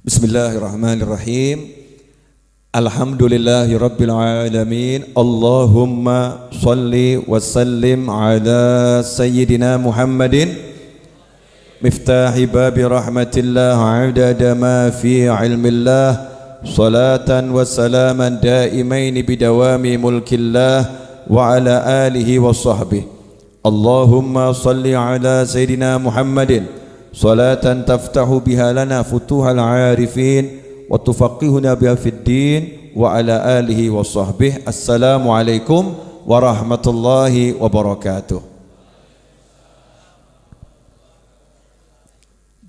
Bismillahirrahmanirrahim. Alhamdulillahi rabbil alamin. Allahumma salli wa sallim ala sayyidina Muhammadin miftahi babi rahmatillah adada ma fi ilmillah salatan wa salaman daimaini bidawami mulkillah wa ala alihi wa sahbihi. Allahumma salli ala sayyidina Muhammadin salatan taftahu biha lana futuhal arifin wa tufaqihuna biha fid din wa ala alihi wa sahbihi. Assalamualaikum warahmatullahi wabarakatuh.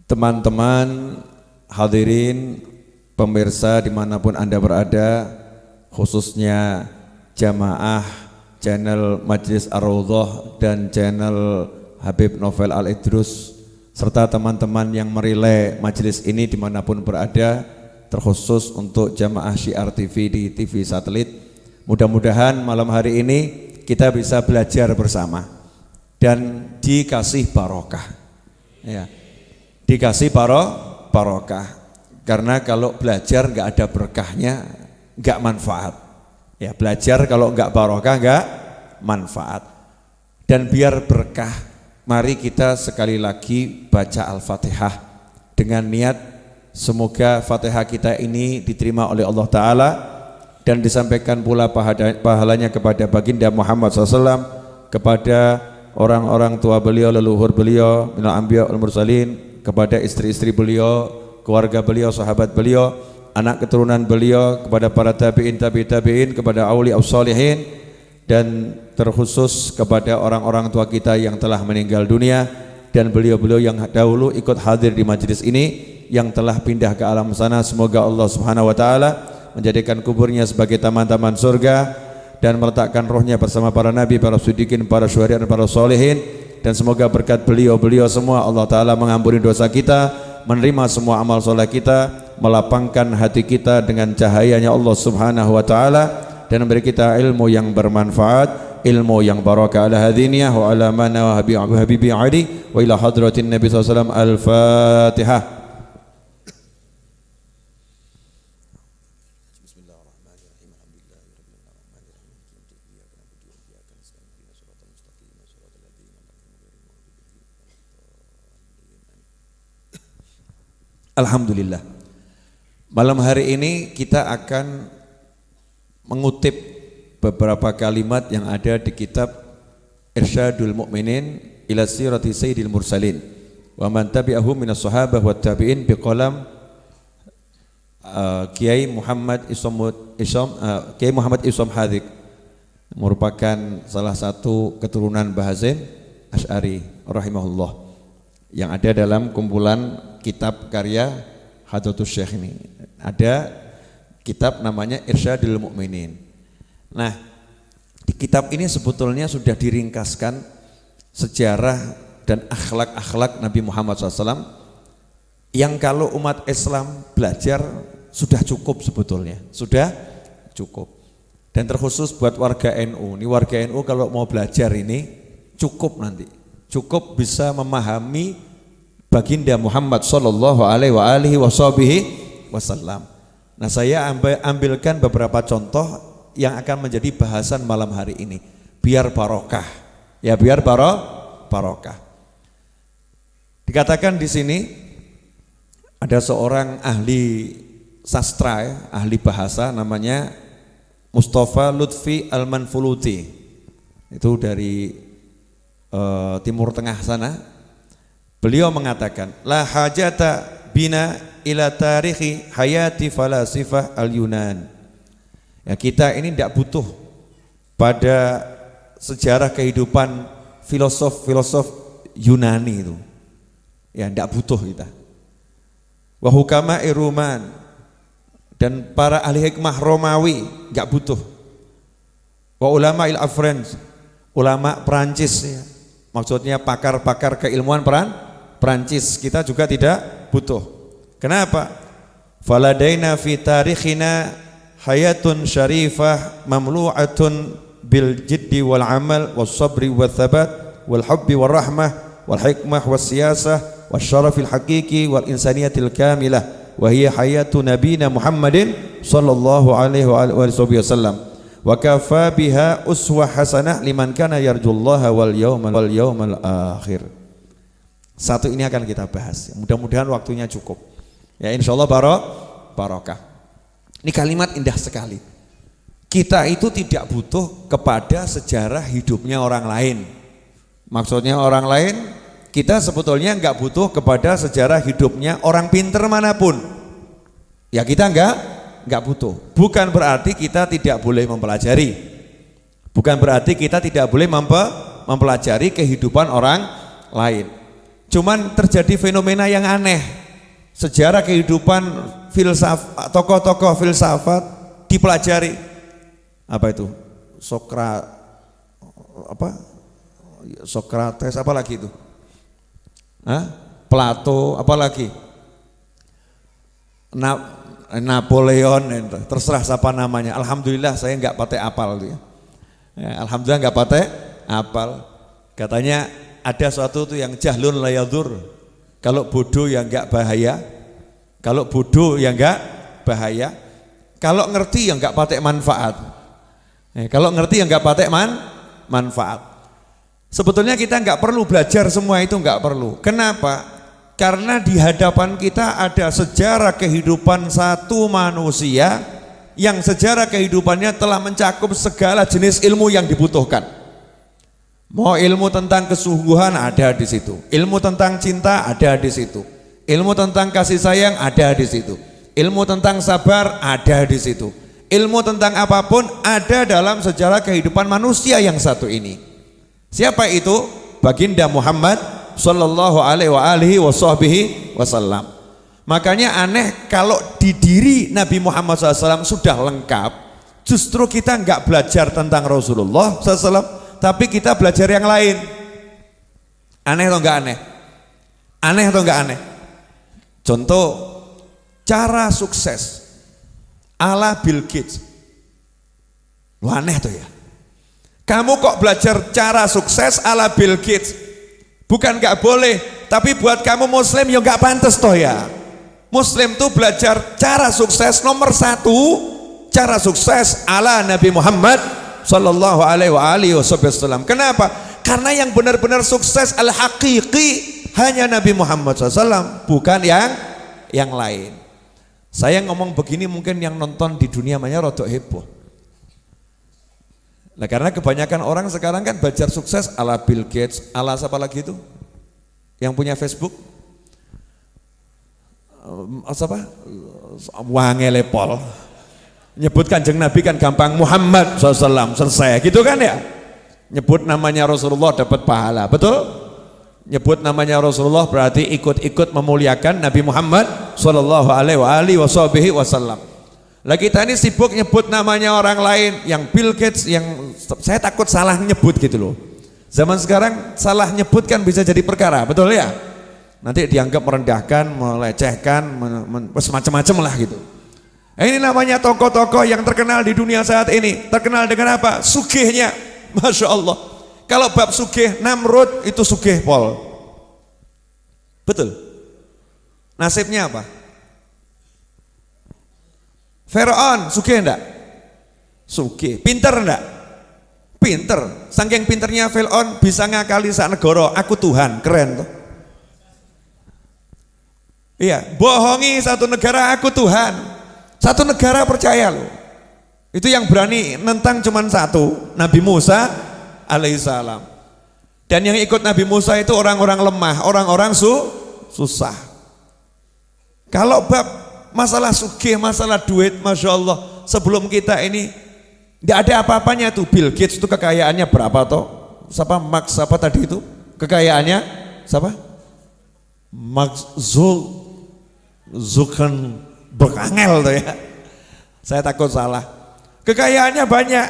Teman-teman hadirin pemirsa dimanapun Anda berada, khususnya jamaah channel Majlis Ar-Raudhah dan channel Habib Novel Al-Idrus, serta teman-teman yang merilai majelis ini dimanapun berada, terkhusus untuk jamaah Syiar TV di TV satelit. Mudah-mudahan malam hari ini kita bisa belajar bersama dan dikasih barokah, ya, dikasih barokah. Karena kalau belajar nggak ada berkahnya, nggak manfaat. Ya, belajar kalau nggak barokah nggak manfaat. Dan biar berkah, mari kita sekali lagi baca Al-Fatihah dengan niat semoga Fatihah kita ini diterima oleh Allah Ta'ala dan disampaikan pula pahalanya kepada baginda Muhammad SAW, kepada orang-orang tua beliau, leluhur beliau, minal anbiya wal mursalin, kepada istri-istri beliau, keluarga beliau, sahabat beliau, anak keturunan beliau, kepada para tabi'in, kepada auliya sholihin, dan terkhusus kepada orang-orang tua kita yang telah meninggal dunia dan beliau-beliau yang dahulu ikut hadir di majelis ini yang telah pindah ke alam sana. Semoga Allah Subhanahu wa taala menjadikan kuburnya sebagai taman-taman surga dan meletakkan rohnya bersama para nabi, para siddiqin, para syuhada dan para sholihin. Dan semoga berkat beliau-beliau semua Allah taala mengampuni dosa kita, menerima semua amal soleh kita, melapangkan hati kita dengan cahayanya Allah Subhanahu wa taala, dan memberi kita ilmu yang bermanfaat, ilmu yang barakah. Ala hadiniyah wa ala mana wa habibi ali wa ila hadratin Nabi SAW. Al-Fatihah. Alhamdulillah. Malam hari ini kita akan mengutip beberapa kalimat yang ada di kitab Irsyadul Mu'minin ila Sirati Sayyidil Mursalin wa man tabi'ahum minas sahabah wat tabi'in biqalam Kiai Muhammad Isom Hadik, merupakan salah satu keturunan Bahazin Asy'ari rahimahullah, yang ada dalam kumpulan kitab karya Hadratus Syekh ini. Ada kitab namanya Irsyadul Mu'minin. Nah, di kitab ini sebetulnya sudah diringkaskan sejarah dan akhlak-akhlak Nabi Muhammad SAW yang kalau umat Islam belajar sudah cukup sebetulnya, sudah cukup. Dan terkhusus buat warga NU, ini warga NU kalau mau belajar ini cukup nanti, cukup bisa memahami baginda Muhammad sallallahu alaihi wasallam. Nah, saya ambilkan beberapa contoh yang akan menjadi bahasan malam hari ini, biar barokah. Ya, biar barokah. Dikatakan di sini ada seorang ahli sastra, ya, ahli bahasa, namanya Mustafa Lutfi Al-Manfuluti. Itu dari Timur Tengah sana. Beliau mengatakan, la hajata bina ila tarikhi hayati falasifah al-Yunan. Ya, kita ini tidak butuh pada sejarah kehidupan filosof Yunani itu. Ya, tidak butuh kita. Wa hukama Iruman, dan para ahli hikmah Romawi tidak butuh. Wa ulama il-Afrans, ulama Perancis, ya. Maksudnya pakar-pakar keilmuan Perancis, kita juga tidak butuh. Kenapa? Faladaina fi tarikhina hayatun syarifah mamlu'atun bil jiddi wal amal was sabri wal thabat wal hubbi wal rahmah wal hikmah was siyasah was syarafil haqiqi wal insaniyatil kamilah wa hiya hayatu nabiyina Muhammadin sallallahu alaihi wasallam. Wa kafa biha uswah hasanah liman kana yarjullaha wal yawmal akhir. Satu ini akan kita bahas. Mudah-mudahan waktunya cukup. Ya insyaallah barokah. Ini kalimat indah sekali. Kita itu tidak butuh kepada sejarah hidupnya orang lain. Maksudnya orang lain, kita sebetulnya enggak butuh kepada sejarah hidupnya orang pinter manapun. Ya kita enggak butuh. Bukan berarti kita tidak boleh mempelajari. Bukan berarti kita tidak boleh mempelajari kehidupan orang lain. Cuman terjadi fenomena yang aneh. Sejarah kehidupan filsafat, tokoh-tokoh filsafat dipelajari. Apa itu? Sokrates apa lagi itu? Plato apa lagi? Napoleon, terserah siapa namanya. Alhamdulillah saya nggak pakai apal ya. Alhamdulillah nggak pakai apal. Katanya ada suatu tuh yang jahlun layadur. Kalau bodoh ya nggak bahaya. Kalau bodoh ya nggak bahaya. Kalau ngerti ya nggak pakai manfaat. Kalau ngerti ya nggak pakai manfaat. Sebetulnya kita nggak perlu belajar semua itu, nggak perlu. Kenapa? Karena di hadapan kita ada sejarah kehidupan satu manusia yang sejarah kehidupannya telah mencakup segala jenis ilmu yang dibutuhkan. Mau ilmu tentang kesungguhan ada di situ, ilmu tentang cinta ada di situ, ilmu tentang kasih sayang ada di situ, ilmu tentang sabar ada di situ, ilmu tentang apapun ada dalam sejarah kehidupan manusia yang satu ini. Siapa itu? Baginda Muhammad sallallahu alaihi wasallam. Makanya aneh kalau di diri Nabi Muhammad SAW sudah lengkap, justru kita enggak belajar tentang Rasulullah SAW, tapi kita belajar yang lain. Aneh atau enggak aneh? Aneh atau enggak aneh? Contoh, cara sukses ala Bill Gates. Lu aneh tuh ya. Kamu kok belajar cara sukses ala Bill Gates? Bukan nggak boleh, tapi buat kamu muslim ya nggak pantas toh ya. Muslim tuh belajar cara sukses nomor satu, cara sukses ala Nabi Muhammad sallallahu alaihi wasallam. Kenapa? Karena yang benar-benar sukses al-haqiqi hanya Nabi Muhammad SAW, bukan yang lain. Saya ngomong begini mungkin yang nonton di dunia banyak rodok heboh. Nah karena kebanyakan orang sekarang kan belajar sukses ala Bill Gates, ala siapa lagi itu? Yang punya Facebook? Siapa? Wangelepol. Nyebut Kanjeng Nabi kan gampang, Muhammad SAW, selesai gitu kan ya? Nyebut namanya Rasulullah dapat pahala, betul? Nyebut namanya Rasulullah berarti ikut-ikut memuliakan Nabi Muhammad sallallahu alaihi wasallam. Lah kita ini sibuk nyebut namanya orang lain, yang Bill Gates, yang saya takut salah nyebut gitu loh. Zaman sekarang salah nyebut kan bisa jadi perkara, betul ya? Nanti dianggap merendahkan, melecehkan, semacam-macam lah gitu. Ini namanya tokoh-tokoh yang terkenal di dunia saat ini. Terkenal dengan apa? Sugihnya, Masya Allah. Kalau bab sugih, Namrud itu sugih pol. Betul? Nasibnya apa? Firaun sugih enggak? Sugih. Pinter enggak? Pinter. Saking pinternya Firaun bisa ngakali sak negara, aku Tuhan, keren tuh. Iya, bohongi satu negara, aku Tuhan. Satu negara percaya loh. Itu yang berani nentang cuman satu, Nabi Musa alaihissalam. Dan yang ikut Nabi Musa itu orang-orang lemah, orang-orang susah. Kalau bab masalah sugih, masalah duit, Masya Allah, sebelum kita ini tidak ada apa-apanya tuh. Bill Gates itu kekayaannya berapa toh? Siapa Max apa tadi itu? Kekayaannya siapa? Max Zuckerberg angel tuh ya. Saya takut salah. Kekayaannya banyak,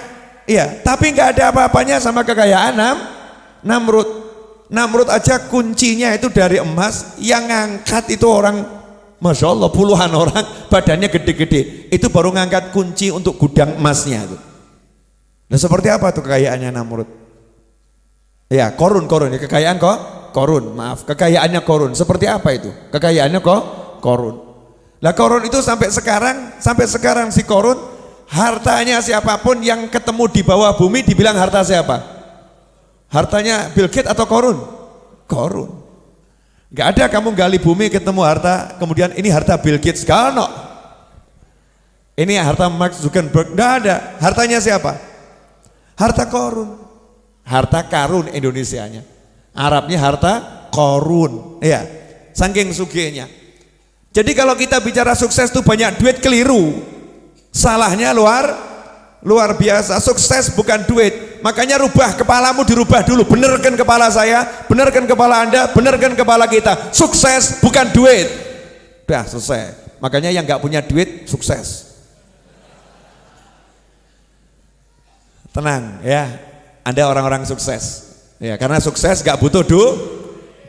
iya, tapi nggak ada apa-apanya sama kekayaan Namrud. Namrud aja kuncinya itu dari emas, yang ngangkat itu orang, Masya Allah, puluhan orang, badannya gede-gede, itu baru ngangkat kunci untuk gudang emasnya itu. Nah seperti apa tuh kekayaannya Namrud? Ya Korun ya, kekayaan Korun, maaf, kekayaannya Korun. Seperti apa itu? Kekayaannya Korun. Lah Korun itu sampai sekarang si Korun, hartanya siapapun yang ketemu di bawah bumi dibilang harta siapa? Hartanya Bill Gates atau Korun? Korun. Gak ada kamu gali bumi ketemu harta, kemudian ini harta Bill Gates, gak ada. Ini harta Mark Zuckerberg, gak ada. Hartanya siapa? Harta Korun. Harta karun Indonesianya. Arabnya harta Korun. Ya, saking sugihnya. Jadi kalau kita bicara sukses itu banyak duit, keliru. Salahnya luar biasa. Sukses bukan duit. Makanya rubah kepalamu, dirubah dulu. Benerkan kepala saya, benerkan kepala Anda, benerkan kepala kita. Sukses bukan duit. Udah selesai. Makanya yang nggak punya duit sukses. Tenang ya. Anda orang-orang sukses. Ya, karena sukses nggak butuh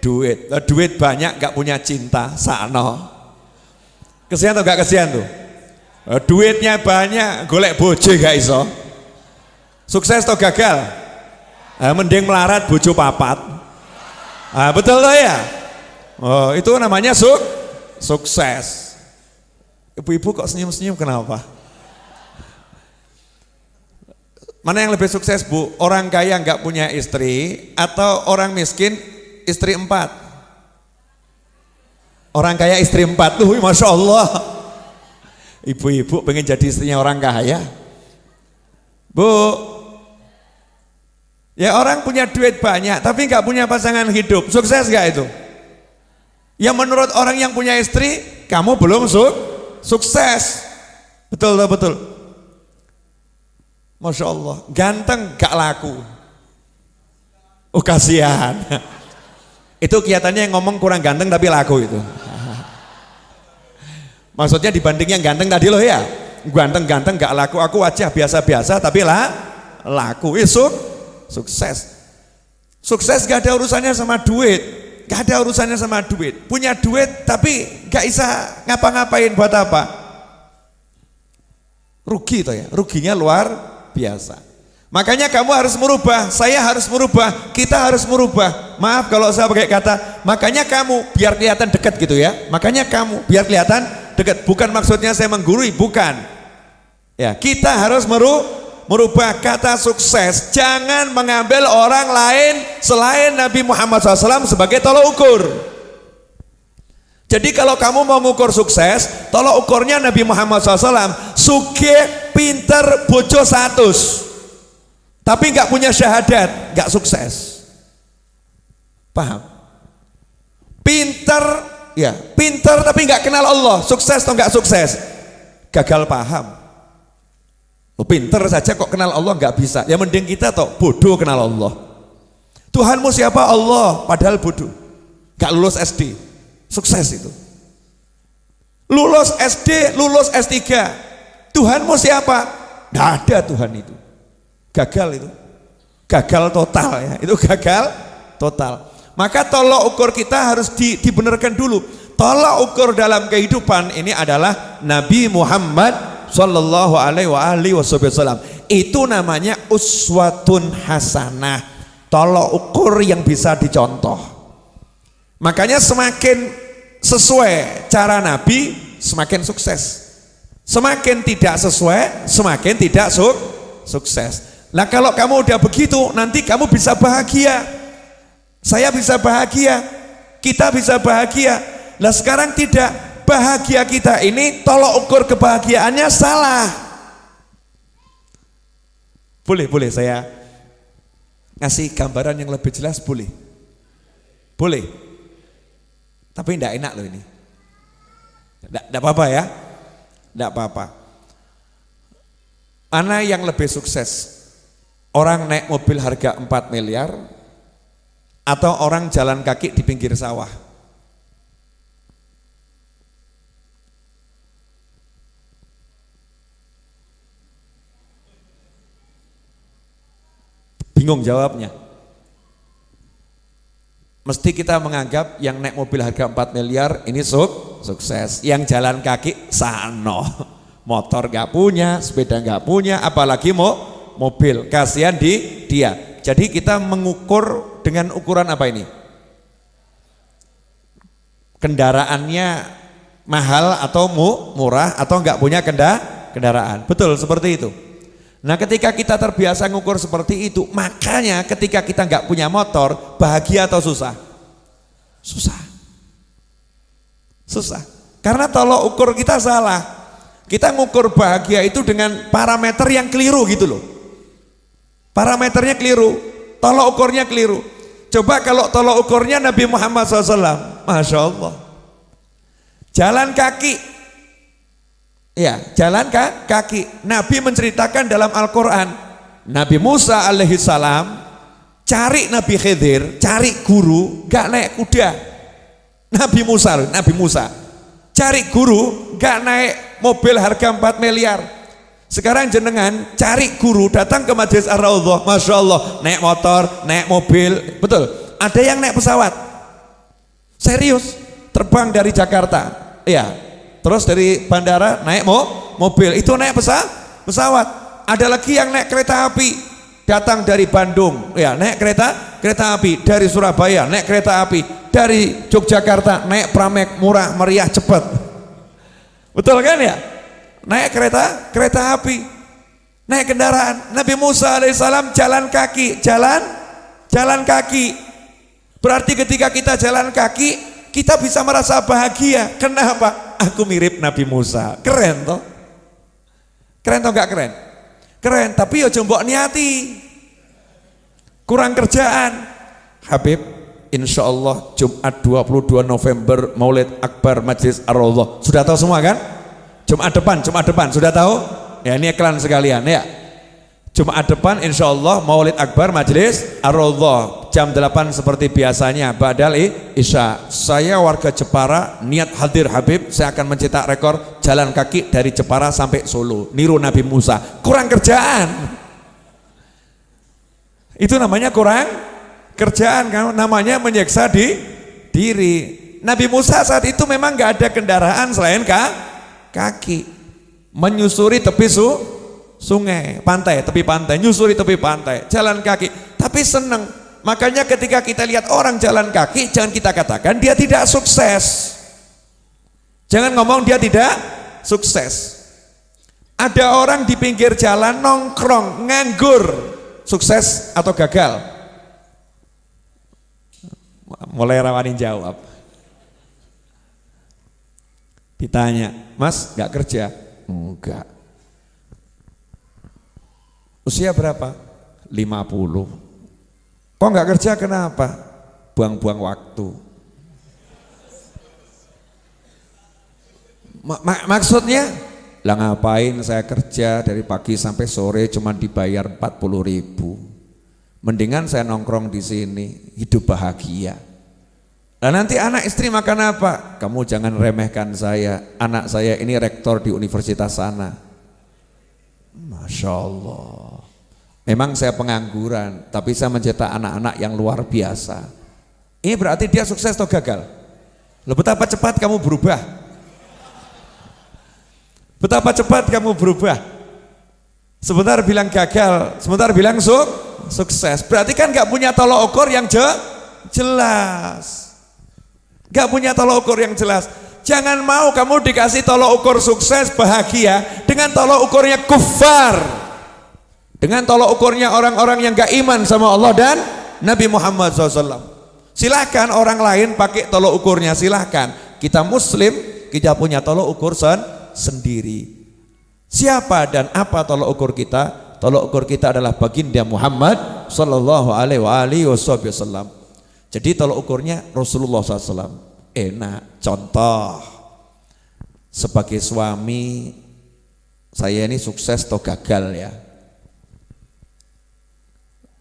duit. Duit banyak nggak punya cinta, sakno. Kesian tuh, gak kesian tuh? Duitnya banyak, golek bojo gak iso. Sukses atau gagal? Mending melarat bojo papat. Betul tuh ya? Oh, itu namanya sukses. Ibu-ibu kok senyum-senyum kenapa? Mana yang lebih sukses Bu? Orang kaya gak punya istri atau orang miskin istri 4? Orang kaya istri 4 tuh, Masya Allah. Ibu-ibu pengen jadi istrinya orang kaya. Bu, ya orang punya duit banyak tapi nggak punya pasangan hidup, sukses gak itu? Ya menurut orang yang punya istri, kamu belum sukses. Betul. Masya Allah, ganteng gak laku. Oh kasihan. Itu kelihatannya yang ngomong kurang ganteng tapi laku itu. Maksudnya dibanding yang ganteng tadi loh ya. Ganteng-ganteng gak laku, aku wajah biasa-biasa tapi laku. Sukses. Sukses gak ada urusannya sama duit. Gak ada urusannya sama duit. Punya duit tapi gak bisa ngapa-ngapain buat apa? Rugi toh ya. Ruginya luar biasa. Makanya kamu harus merubah, saya harus merubah, kita harus merubah. Maaf kalau saya pakai kata, makanya kamu biar kelihatan dekat gitu ya. Makanya kamu biar kelihatan dekat. Bukan maksudnya saya menggurui, bukan. Ya, kita harus merubah kata sukses. Jangan mengambil orang lain selain Nabi Muhammad SAW sebagai tolok ukur. Jadi kalau kamu mau mengukur sukses, tolok ukurnya Nabi Muhammad SAW. Sugih, pinter, bojo 100. Tapi nggak punya syahadat, nggak sukses. Paham? Pinter, ya pinter tapi nggak kenal Allah, sukses atau nggak sukses? Gagal paham. Lo pinter saja kok kenal Allah nggak bisa. Ya mending kita toh bodoh kenal Allah. Tuhanmu siapa? Allah, padahal bodoh. Nggak lulus SD, sukses itu. Lulus SD, lulus S3. Tuhanmu siapa? Nggak ada Tuhan itu. Gagal itu, gagal total ya, itu gagal total. Maka tolok ukur kita harus dibenarkan dulu. Tolok ukur dalam kehidupan ini adalah Nabi Muhammad Sallallahu Alaihi Wasallam. Itu namanya uswatun hasanah, tolok ukur yang bisa dicontoh. Makanya semakin sesuai cara Nabi, semakin sukses. Semakin tidak sesuai, semakin tidak sukses. Nah kalau kamu udah begitu, nanti kamu bisa bahagia. Saya bisa bahagia, kita bisa bahagia. Nah sekarang tidak, bahagia kita ini tolok ukur kebahagiaannya salah. Boleh saya ngasih gambaran yang lebih jelas, boleh? Boleh. Tapi enggak enak loh ini. Enggak apa-apa ya. Enggak apa-apa. Mana yang lebih sukses? Orang naik mobil harga 4 miliar atau orang jalan kaki di pinggir sawah? Bingung jawabnya. Mesti kita menganggap yang naik mobil harga 4 miliar ini sukses. Yang jalan kaki sano. Motor gak punya, sepeda gak punya, apalagi mobil, kasihan dia. Jadi kita mengukur dengan ukuran apa ini? Kendaraannya mahal atau murah atau enggak punya kendaraan. Betul seperti itu. Nah ketika kita terbiasa ngukur seperti itu, makanya ketika kita enggak punya motor, bahagia atau susah? Susah. Karena tolok ukur kita salah. Kita ngukur bahagia itu dengan parameter yang keliru gitu loh. Parameternya keliru, tolok ukurnya keliru. Coba kalau tolok ukurnya Nabi Muhammad SAW, Masya Allah. Jalan kaki, ya jalan kaki. Nabi menceritakan dalam Al-Quran, Nabi Musa alaihissalam cari Nabi Khidir, cari guru, gak naik kuda. Nabi Musa cari guru, gak naik mobil harga 4 miliar. Sekarang jenengan cari guru, datang ke Majlis Ar-Raudhah, Masya Allah, naik motor, naik mobil, betul. Ada yang naik pesawat, serius, terbang dari Jakarta, ya. Terus dari bandara naik mobil, itu naik pesawat. Ada lagi yang naik kereta api, datang dari Bandung, ya naik kereta api, dari Surabaya naik kereta api, dari Yogyakarta naik pramek murah meriah cepat, betul kan ya? Naik kereta api, naik kendaraan. Nabi Musa alaihissalam jalan kaki. Berarti ketika kita jalan kaki, kita bisa merasa bahagia. Kenapa? Aku mirip Nabi Musa. Keren toh? Keren toh gak keren? Keren, tapi ya coba niati. Kurang kerjaan. Habib, insya Allah Jumat 22 November Maulid Akbar Majlis Ar-Raudhah. Sudah tahu semua kan? Jumat depan, sudah tahu? Ya ini iklan sekalian ya. Jumat depan insya Allah Maulid Akbar Majlis Ar-Raudhah jam 8 seperti biasanya Ba'dal Isya. Saya warga Jepara, niat hadir Habib, saya akan mencetak rekor jalan kaki dari Jepara sampai Solo, niru Nabi Musa. Kurang kerjaan. Itu namanya kurang kerjaan, namanya menyiksa diri. Nabi Musa saat itu memang gak ada kendaraan selain kaki, menyusuri tepi sungai, tepi pantai, nyusuri tepi pantai, jalan kaki, tapi senang. Makanya ketika kita lihat orang jalan kaki, jangan kita katakan dia tidak sukses, jangan ngomong dia tidak sukses. Ada orang di pinggir jalan nongkrong, nganggur, sukses atau gagal? Mulai rawanin jawab. Ditanya, Mas gak kerja? Enggak. Usia berapa? 50. Kok gak kerja kenapa? Buang-buang waktu. Maksudnya? Lah ngapain saya kerja dari pagi sampai sore cuma dibayar 40.000. Mendingan saya nongkrong di sini, hidup bahagia. Nah nanti anak istri makan apa? Kamu jangan remehkan saya, anak saya ini rektor di universitas sana. Masya Allah. Memang saya pengangguran, tapi saya mencetak anak-anak yang luar biasa. Ini berarti dia sukses atau gagal? Loh, betapa cepat kamu berubah. Betapa cepat kamu berubah. Sebentar bilang gagal, sebentar bilang sukses. Berarti kan gak punya tolok ukur yang jelas. Gak punya tolok ukur yang jelas. Jangan mau kamu dikasih tolok ukur sukses bahagia dengan tolok ukurnya kufar, dengan tolok ukurnya orang-orang yang gak iman sama Allah dan Nabi Muhammad SAW. Silahkan orang lain pakai tolok ukurnya, silahkan. Kita muslim, kita punya tolok ukur sendiri. Siapa dan apa tolok ukur kita? Tolok ukur kita adalah baginda Muhammad sallallahu alaihi wasallam. Jadi tolok ukurnya Rasulullah SAW. Enak. Contoh, sebagai suami, saya ini sukses atau gagal ya?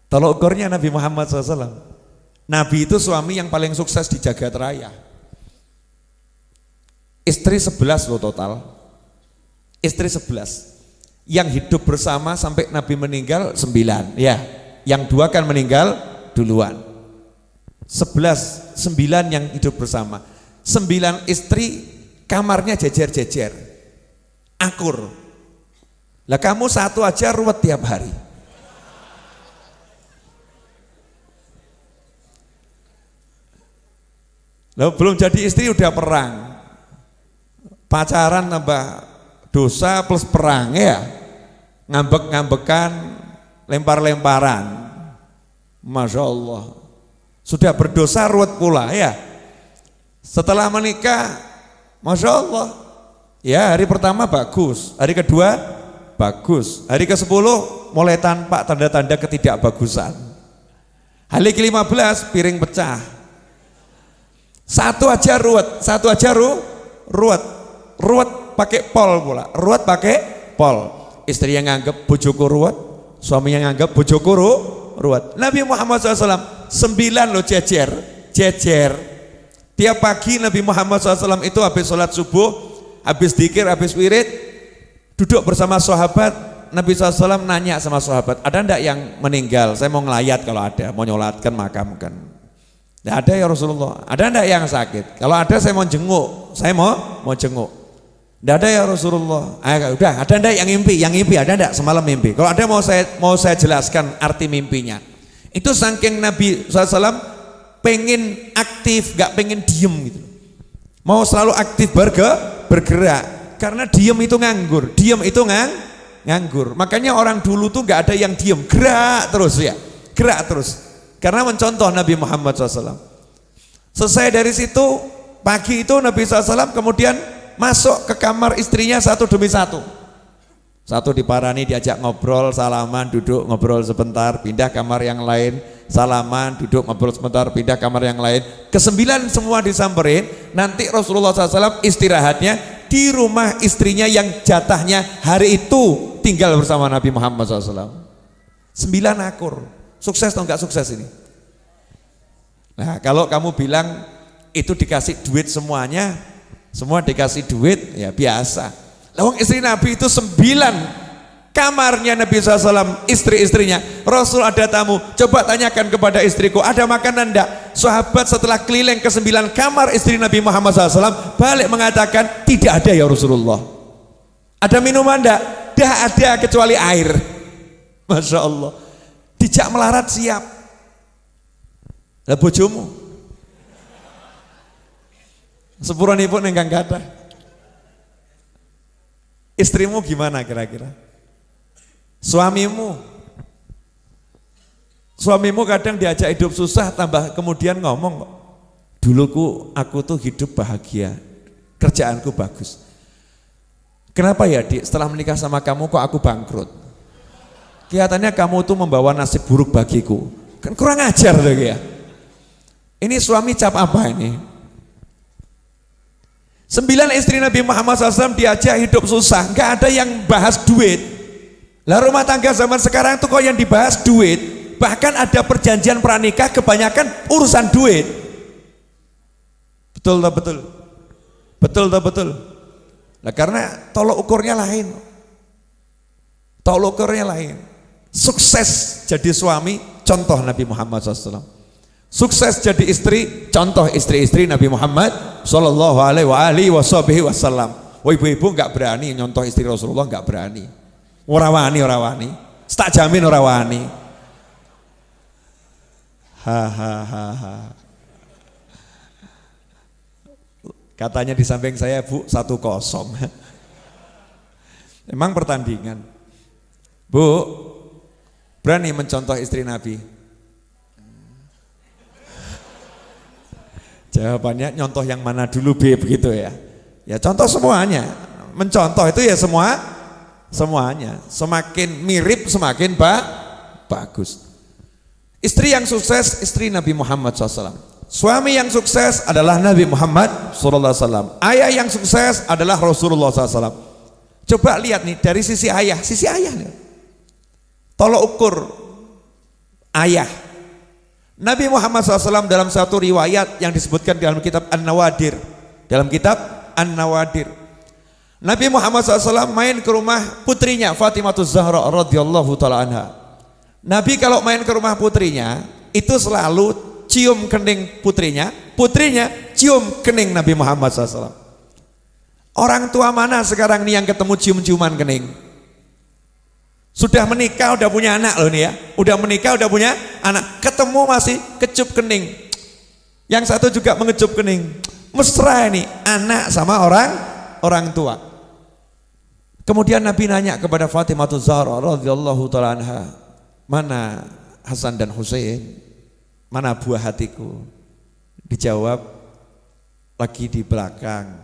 Tolok ukurnya Nabi Muhammad SAW. Nabi itu suami yang paling sukses di jagat raya. Istri 11 loh total. Istri 11. Yang hidup bersama sampai Nabi meninggal 9 ya. Yang 2 kan meninggal duluan. 9 yang hidup bersama. 9 istri, kamarnya jejer-jejer, akur. Lah kamu satu aja ruwet tiap hari. Lah belum jadi istri udah perang. pacaran tambah dosa plus perang ya, ngambek-ngambekan, lempar-lemparan. Masya Allah, sudah berdosa ruwet pula ya. Setelah menikah, Masya Allah, ya hari pertama bagus, hari kedua bagus, hari ke-10 mulai tampak tanda-tanda ketidakbagusan. Hari ke-15 piring pecah. Satu aja ruwet pakai pol pula, ruwet pakai pol. Istri yang nganggep bojoku ruwet, suami yang nganggep bojoku ruwet. Nabi Muhammad SAW 9 loh jejer. Tiap pagi Nabi Muhammad SAW itu habis sholat subuh, habis dzikir, habis wirid, duduk bersama sahabat. Nabi SAW nanya sama sahabat, ada enggak yang meninggal? Saya mau ngelayat kalau ada, mau nyolatkan makam kan. Tidak ada ya Rasulullah. Ada enggak yang sakit? Kalau ada saya mau jenguk, saya mau jenguk. Tidak ada ya Rasulullah. Udah, ada enggak yang mimpi? Yang mimpi ada enggak semalam mimpi? Kalau ada mau saya jelaskan arti mimpinya. Itu saking Nabi SAW pengen aktif, gak pengen diem gitu. Mau selalu aktif bergerak. Karena diem itu nganggur, nganggur. Makanya orang dulu tuh gak ada yang diem, gerak terus. Karena mencontoh Nabi Muhammad SAW. Selesai dari situ, pagi itu Nabi SAW kemudian masuk ke kamar istrinya satu demi satu. Satu diparani, diajak ngobrol, salaman, duduk ngobrol sebentar, pindah kamar yang lain, salaman, duduk ngobrol sebentar, pindah kamar yang lain. Ke-9 semua disamperin. Nanti Rasulullah SAW istirahatnya di rumah istrinya yang jatahnya hari itu tinggal bersama Nabi Muhammad SAW. 9 akur. Sukses atau enggak sukses ini? Nah, kalau kamu bilang itu dikasih duit semuanya, semua dikasih duit, ya biasa. Lawang istri Nabi itu 9 kamarnya Nabi SAW, istri-istrinya. Rasul ada tamu, coba tanyakan kepada istriku, ada makanan enggak? Sahabat setelah keliling ke 9 kamar istri Nabi Muhammad SAW, balik mengatakan, tidak ada ya Rasulullah. Ada minuman enggak? Tidak ada kecuali air. Masya Allah. Dijak melarat siap. Lah bojomu sepuranipun engkang kathah. Istrimu gimana kira-kira? Suamimu kadang diajak hidup susah, tambah kemudian ngomong, duluku aku tuh hidup bahagia, kerjaanku bagus. Kenapa ya Dik, setelah menikah sama kamu kok aku bangkrut? Kelihatannya kamu tuh membawa nasib buruk bagiku. Kan kurang ajar tuh ya. Ini suami cap apa ini? 9 istri Nabi Muhammad SAW diajak hidup susah, nggak ada yang bahas duit. Lah rumah tangga zaman sekarang tuh kok yang dibahas duit. Bahkan ada perjanjian pranikah kebanyakan urusan duit. Betul tak betul? Betul tak betul? Nah karena tolok ukurnya lain. Tolok ukurnya lain. Sukses jadi suami, contoh Nabi Muhammad SAW. Sukses jadi istri, contoh istri-istri Nabi Muhammad Sallallahu Alaihi Wasallam. Wah ibu-ibu nggak berani nyontoh istri Rasulullah, nggak berani. Ora wani. Tak jamin ora wani. Hahaha. Katanya di samping saya Bu 1-0. Emang pertandingan. Bu, berani mencontoh istri Nabi? Jawabannya nyontoh yang mana dulu B begitu ya. Ya contoh semuanya. Mencontoh itu ya semuanya. Semakin mirip semakin bagus. Istri yang sukses istri Nabi Muhammad SAW. Suami yang sukses adalah Nabi Muhammad SAW. Ayah yang sukses adalah Rasulullah SAW. Coba lihat nih dari sisi ayah nih. Tolok ukur ayah. Nabi Muhammad SAW dalam satu riwayat yang disebutkan dalam kitab An-Nawadir, Nabi Muhammad SAW main ke rumah putrinya Fatimatus Zahra radhiyallahu taala anha. Nabi kalau main ke rumah putrinya itu selalu cium kening putrinya cium kening Nabi Muhammad SAW. Orang tua mana sekarang nih yang ketemu cium-ciuman kening? Sudah menikah, udah punya anak loh nih ya. Udah menikah, udah punya anak. Ketemu masih kecup kening. Yang satu juga mengecup kening. Mesra ini, anak sama orang orang tua. Kemudian Nabi nanya kepada Fatimah Zahra radhiyallahu taala anha, mana Hasan dan Husain, mana buah hatiku? Dijawab, lagi di belakang,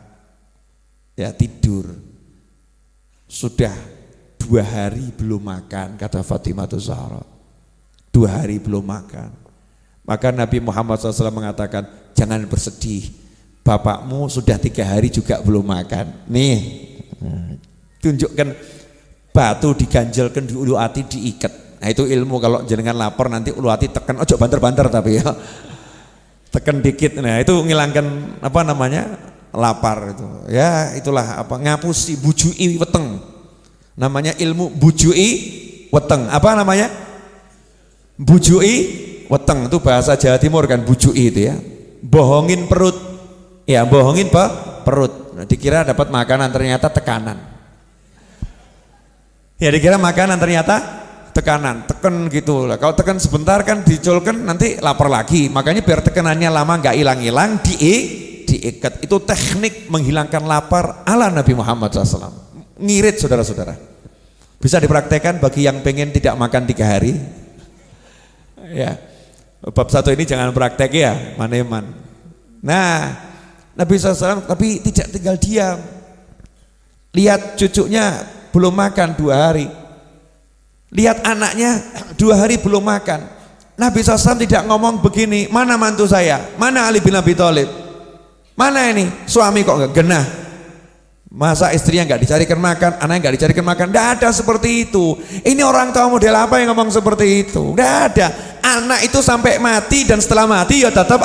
ya tidur. Sudah 2 hari belum makan, kata Fatimah Zahra. 2 hari belum makan. Maka Nabi Muhammad SAW mengatakan, jangan bersedih, bapakmu sudah 3 hari juga belum makan. Nih, tunjukkan batu diganjelkan di ulu hati diikat. Nah itu ilmu, kalau jenengan lapar nanti ulu hati tekan, ojo banter-banter tapi ya. Tekan dikit, nah itu ngilangkan apa namanya? Lapar itu. Ya itulah apa, ngapusi bujui weteng. Namanya ilmu bujui weteng. Apa namanya? Bujui weteng, itu bahasa Jawa Timur kan, bujui itu ya. Bohongin perut. Ya, bohongin perut. Nah, dikira dapat makanan, ternyata tekanan. Ya dikira makanan, ternyata tekanan, teken gitu lah. Kalau tekan sebentar kan diculkan nanti lapar lagi. Makanya biar tekanannya lama nggak hilang-hilang, diikat. Itu teknik menghilangkan lapar ala Nabi Muhammad SAW. Ngirit saudara-saudara. Bisa dipraktekkan bagi yang pengen tidak makan 3 hari. Ya, bab 1 ini jangan praktek ya, maneman. Nah, Nabi SAW tapi tidak tinggal diam. Lihat cucunya belum makan 2 hari. Lihat anaknya 2 hari belum makan. Nabi SAW tidak ngomong begini, mana mantu saya, mana Ali bin Abi Thalib, mana ini suami kok nggak genah. Masa istrinya nggak dicarikan makan, anaknya nggak dicarikan makan? Nggak ada seperti itu. Ini orang tua model apa yang ngomong seperti itu? Nggak ada. Anak itu sampai mati dan setelah mati ya tetap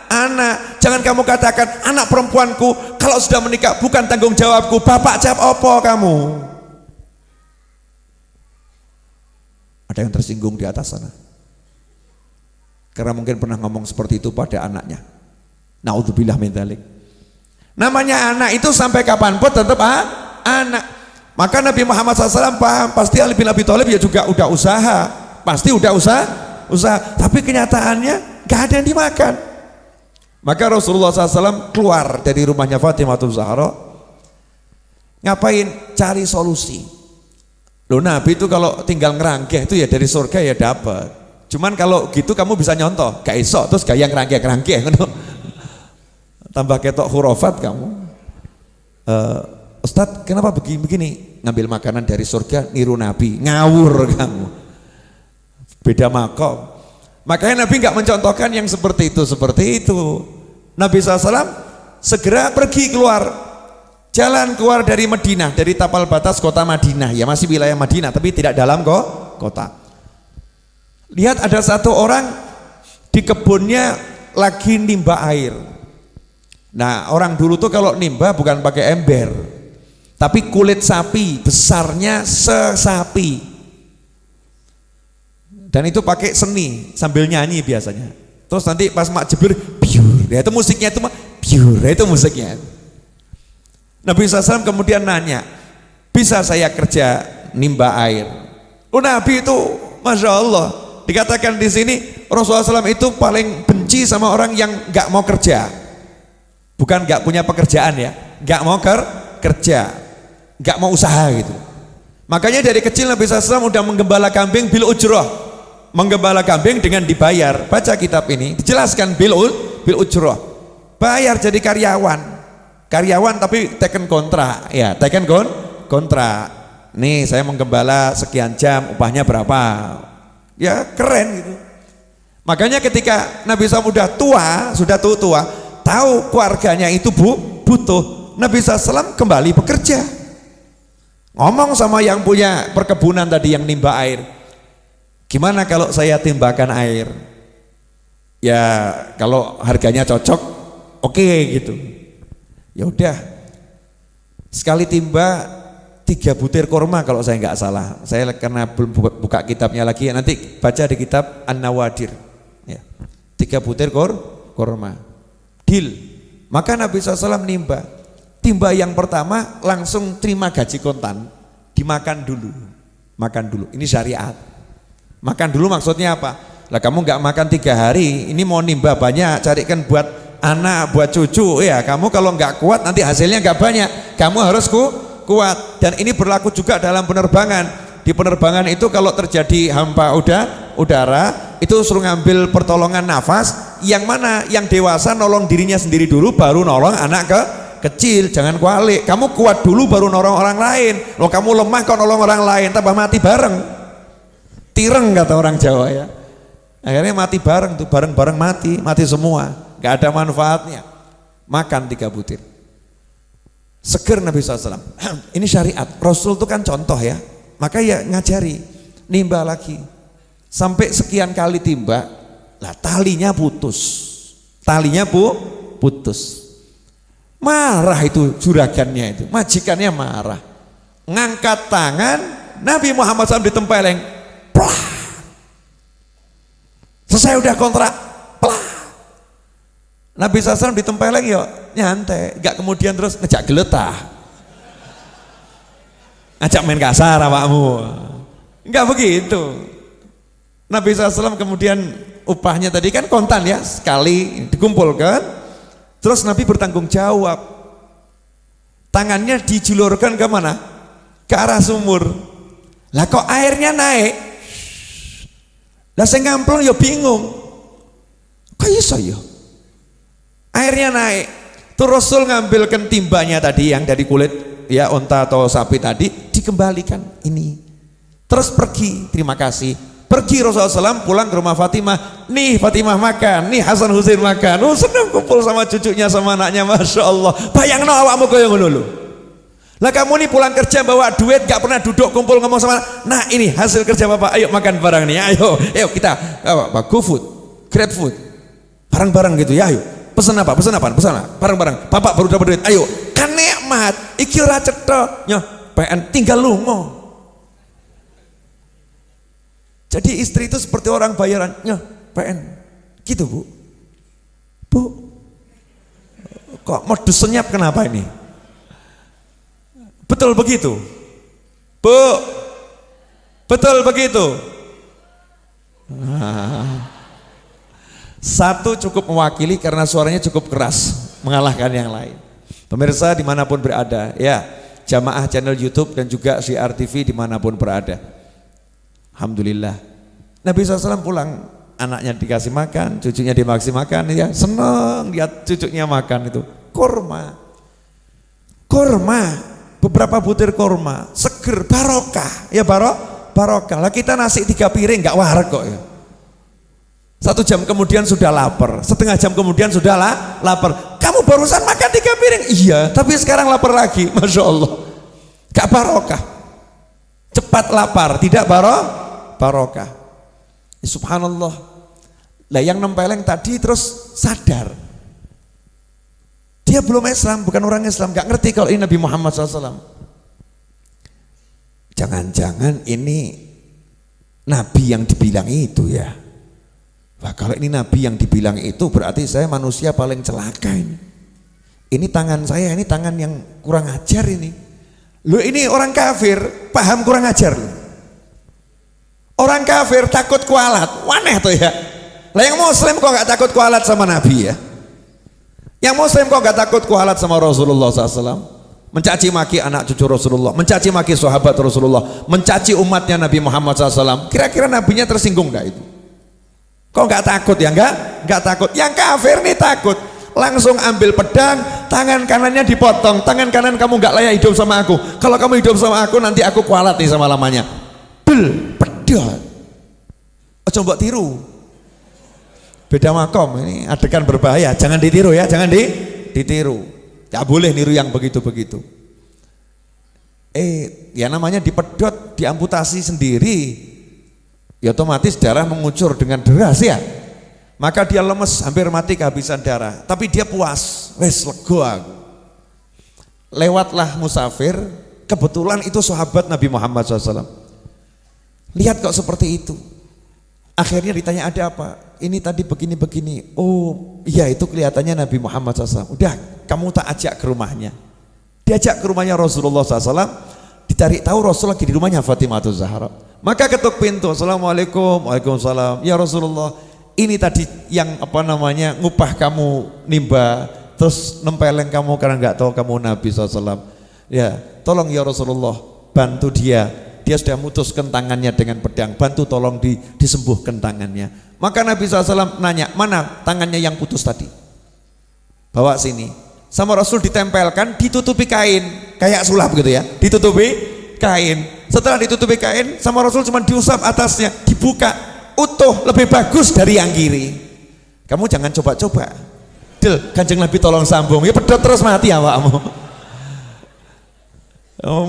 anak. Jangan kamu katakan anak perempuanku kalau sudah menikah bukan tanggung jawabku. Bapak jawab opo kamu? Ada yang tersinggung di atas sana. Karena mungkin pernah ngomong seperti itu pada anaknya. Naudzubillah min dzalik. Namanya anak itu sampai kapanpun tetap anak. Maka Nabi Muhammad SAW paham, pasti Ali bin Abi Thalib ya juga udah usaha, pasti udah usaha. Tapi kenyataannya gak ada yang dimakan. Maka Rasulullah SAW keluar dari rumahnya Fatimah Zahra. Ngapain? Cari solusi. Loh, Nabi itu kalau tinggal ngerangkeh itu ya dari surga ya dapat. Cuman kalau gitu kamu bisa nyontoh, gak iso terus gaya ngerangkeh. Tambah ketok hurufat kamu. Ustadz kenapa begini? Ngambil makanan dari surga niru Nabi, ngawur kamu. Beda makom. Makanya Nabi nggak mencontohkan yang seperti itu. Nabi SAW segera pergi jalan keluar dari Madinah, dari tapal batas kota Madinah. Ya masih wilayah Madinah tapi tidak dalam kota. Lihat ada satu orang di kebunnya lagi nimba air. Nah orang dulu tuh kalau nimba bukan pakai ember, tapi kulit sapi besarnya sesapi, dan itu pakai seni sambil nyanyi biasanya. Terus nanti pas mak jebur, biur, ya itu musiknya itu biur, ya itu musiknya. Nabi SAW kemudian nanya, bisa saya kerja nimba air? Oh Nabi itu, masya Allah, dikatakan di sini Rasulullah SAW itu paling benci sama orang yang nggak mau kerja. Bukan nggak punya pekerjaan ya, nggak mau kerja, nggak mau usaha gitu. Makanya dari kecil Nabi SAW udah menggembala kambing bil ujroh, menggembala kambing dengan dibayar. Baca kitab ini dijelaskan bil ujroh, bayar jadi karyawan tapi teken kontrak ya, teken kontrak. Nih saya menggembala sekian jam, upahnya berapa? Ya keren gitu. Makanya ketika Nabi SAW sudah tua, tahu keluarganya itu butuh, Nabi SAW kembali bekerja. Ngomong sama yang punya perkebunan tadi yang nimba air, gimana kalau saya timbakan air? Ya kalau harganya cocok, oke gitu. Ya udah, sekali timba 3 butir kurma kalau saya nggak salah. Saya karena belum buka kitabnya lagi, nanti baca di kitab An-Nawadir. Ya, 3 butir kurma. Deal. Maka Nabi SAW timba yang pertama langsung terima gaji kontan, dimakan dulu, ini syariat. Makan dulu maksudnya apa? Lah kamu nggak makan 3 hari, ini mau nimba banyak, carikan buat anak, buat cucu. Ya, kamu kalau nggak kuat nanti hasilnya nggak banyak. Kamu harus kuat. Dan ini berlaku juga dalam penerbangan. Di penerbangan itu kalau terjadi hampa udara, itu suruh ngambil pertolongan nafas. Yang mana? Yang dewasa nolong dirinya sendiri dulu, baru nolong anak kecil. Jangan kualik. Kamu kuat dulu baru nolong orang lain. Loh, kamu lemah kok nolong orang lain, tambah mati bareng. Tireng kata orang Jawa ya. Akhirnya mati bareng tuh, bareng-bareng mati semua, gak ada manfaatnya. Makan 3 butir. Seger Nabi SAW. Ini syariat, Rasul itu kan contoh ya. Maka ya ngajari, nimba lagi. Sampai sekian kali timba, lah talinya putus. Putus. Marah itu juragannya itu, majikannya marah. Ngangkat tangan, Nabi Muhammad SAW ditempeleng. Plah. Selesai udah kontrak, pelah. Nabi SAW ditempeleng ya nyantai, gak kemudian terus ngejak geletah, ngajak main kasar awakmu, enggak begitu. Nabi SAW kemudian upahnya tadi kan kontan ya, sekali dikumpulkan, terus Nabi bertanggung jawab, tangannya dijulurkan ke mana? Ke arah sumur. Lah kok airnya naik? Lah saya ngamplong ya bingung, kok iso ya airnya naik. Tuh Rasul ngambilkan timbanya tadi yang dari kulit ya unta atau sapi tadi, dikembalikan ini, terus pergi. Terima kasih, pergi Rasulullah SAW pulang ke rumah Fatimah. Nih Fatimah makan, nih Hasan Husain makan. Oh senang kumpul sama cucunya sama anaknya, Masya Allah. Bayang no awakmu kaya ngono lho. Lah kamu nih pulang kerja bawa duit, gak pernah duduk kumpul ngomong sama, nah ini hasil kerja bapak, ayo makan bareng nih, ayo kita GoFood, GrabFood, bareng-bareng gitu ya, ayo pesan apa, bareng-bareng, bapak baru dapat duit, ayo kan nikmat, iki ora cetha, nyoh PN tinggal lungo. Jadi istri itu seperti orang bayaran, nyoh PN, gitu bu, kok modus senyap kenapa ini? Betul begitu, Bu? Betul begitu? Satu cukup mewakili karena suaranya cukup keras, mengalahkan yang lain. Pemirsa dimanapun berada, ya jamaah channel YouTube dan juga Syiar TV dimanapun berada. Alhamdulillah, Nabi SAW pulang, anaknya dikasih makan, cucunya dikasih makan, ya senang lihat cucunya makan itu kurma. Beberapa butir kurma, seger, barokah, ya barokah. Lah kita nasi 3 piring nggak warak kok ya. 1 jam kemudian sudah lapar, setengah jam kemudian sudah lapar. Kamu barusan makan 3 piring, iya, tapi sekarang lapar lagi, Masya Allah. Gak barokah, cepat lapar, tidak barokah. Subhanallah. Lah yang nempeleng tadi terus sadar. Dia belum Islam, bukan orang Islam, gak ngerti kalau ini Nabi Muhammad SAW. Jangan-jangan ini Nabi yang dibilang itu ya. Wah, kalau ini Nabi yang dibilang itu berarti saya manusia paling celaka ini. Ini tangan saya, ini tangan yang kurang ajar ini. Loh ini orang kafir, paham kurang ajar loh. Orang kafir takut kualat, waneh tuh ya. Lah yang muslim kok gak takut kualat sama Nabi ya. Yang muslim kok gak takut kualat sama Rasulullah SAW, mencaci maki anak cucu Rasulullah, mencaci maki sahabat Rasulullah, mencaci umatnya Nabi Muhammad SAW. Kira-kira nabinya tersinggung gak itu? Kok gak takut ya? Gak takut. Yang kafir nih takut, langsung ambil pedang, tangan kanannya dipotong, tangan kanan kamu gak layak hidup sama aku, kalau kamu hidup sama aku nanti aku kualat nih sama lamanya. Pedang. Oh coba tiru, beda makom, ini adegan berbahaya, jangan ditiru ya, jangan ditiru, gak boleh niru yang begitu-begitu. Ya namanya dipedot, diamputasi sendiri, ya otomatis darah mengucur dengan deras ya, maka dia lemes, hampir mati kehabisan darah, tapi dia puas, wes lego aku. Lewatlah musafir, kebetulan itu sahabat Nabi Muhammad SAW, lihat kok seperti itu. Akhirnya ditanya ada apa? Ini tadi begini-begini. Oh iya itu kelihatannya Nabi Muhammad SAW. Udah kamu tak ajak ke rumahnya. Diajak ke rumahnya Rasulullah SAW. Dicari tahu Rasul lagi di rumahnya Fatimah Zahra. Maka ketuk pintu. Assalamualaikum. Waalaikumsalam. Ya Rasulullah, ini tadi yang apa namanya ngupah kamu nimba, terus nempeleng kamu karena nggak tahu kamu Nabi SAW. Ya, tolong ya Rasulullah, bantu dia sudah mutuskan tangannya dengan pedang, bantu tolong disembuhkan tangannya. Maka Nabi SAW nanya, mana tangannya yang putus tadi? Bawa sini. Sama Rasul ditempelkan, ditutupi kain, kayak sulap gitu ya, ditutupi kain. Setelah ditutupi kain, sama Rasul cuma diusap atasnya, dibuka, utuh, lebih bagus dari yang kiri. Kamu jangan coba-coba. Kanjeng Nabi tolong sambung, ya pedot terus mati awakmu.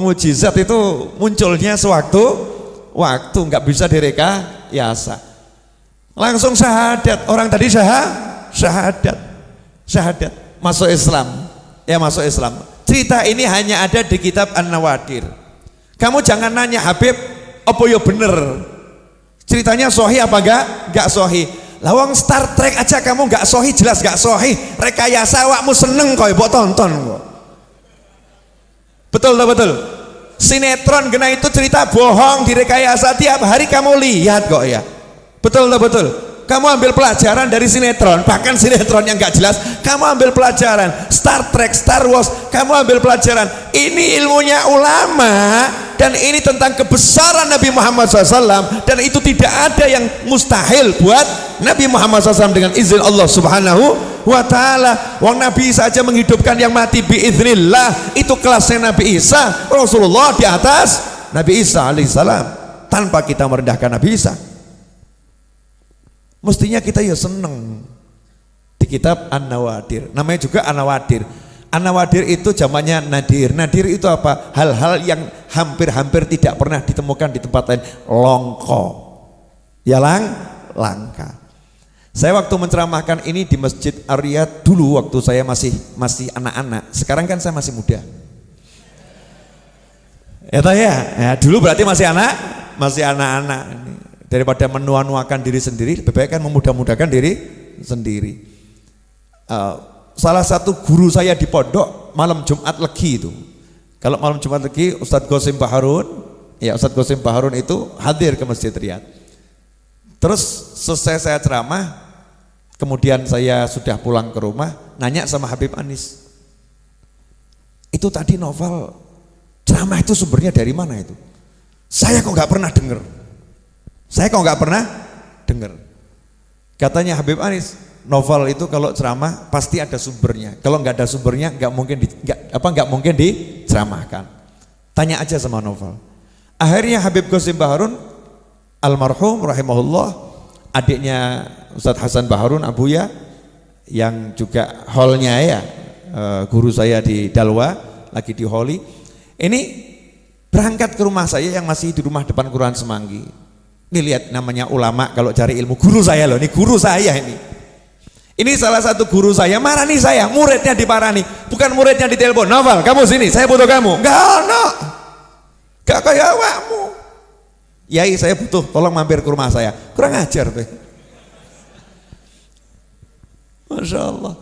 Mujizat itu munculnya sewaktu-waktu, nggak bisa direkayasa. Langsung syahadat, orang tadi syahadat, masuk Islam, ya masuk Islam. Cerita ini hanya ada di kitab An-Nawadir. Kamu jangan nanya Habib, apa ya bener? Ceritanya sahih apa enggak sahih? Lawang Star Trek aja kamu enggak sahih, jelas enggak sahih. Rekayasa awakmu seneng kok, mbok tonton kok. Betul. Sinetron gena itu cerita bohong, direkayasa tiap hari kamu lihat kok ya. Betul. Kamu ambil pelajaran dari sinetron, bahkan sinetron yang gak jelas, kamu ambil pelajaran. Star Trek, Star Wars, kamu ambil pelajaran. Ini ilmunya ulama, dan ini tentang kebesaran Nabi Muhammad SAW, dan itu tidak ada yang mustahil buat Nabi Muhammad SAW dengan izin Allah Subhanahu wa ta'ala. Wong Nabi Isa aja menghidupkan yang mati biiznillah, itu kelasnya Nabi Isa. Rasulullah di atas Nabi Isa alaihissalam, tanpa kita merendahkan Nabi Isa. Mestinya kita ya seneng. Di kitab An-Nawadir, namanya juga An-Nawadir. An-Nawadir itu zamannya nadir. Nadir itu apa? Hal-hal yang hampir-hampir tidak pernah ditemukan di tempat lain. Longko, ya langka. Saya waktu menceramahkan ini di Masjid Ar-Riyad dulu waktu saya masih anak-anak. Sekarang kan saya masih muda. Ya, dulu berarti masih anak-anak. Daripada menua-nuakan diri sendiri, lebih baik kan memudah-mudahkan diri sendiri. Salah satu guru saya di pondok malam Jumat Legi itu, kalau malam Jumat Legi Ustadz Qasim Baharun, ya Ustadz Qasim Baharun itu hadir ke Masjid Riyad. Terus selesai saya ceramah, kemudian saya sudah pulang ke rumah, nanya sama Habib Anis, itu tadi novel ceramah itu sumbernya dari mana itu? Saya kok nggak pernah dengar. Katanya Habib Anis, novel itu kalau ceramah pasti ada sumbernya. Kalau nggak ada sumbernya nggak mungkin diceramahkan. Tanya aja sama novel. Akhirnya Habib Qasim Baharun almarhum rahimahullah, adiknya Ustadz Hasan Baharun Abuya, yang juga holnya ya, guru saya di Dalwa, lagi di Holi. Ini berangkat ke rumah saya yang masih di rumah depan Kelurahan Semanggi. Ini lihat namanya ulama kalau cari ilmu, guru saya loh, ini guru saya ini. Ini salah satu guru saya, marani saya, muridnya diparani, bukan muridnya ditelepon, Novel kamu sini, saya butuh kamu. Gak kayak awakmu. Yai saya butuh, tolong mampir ke rumah saya. Kurang ajar tuh. Masya Allah.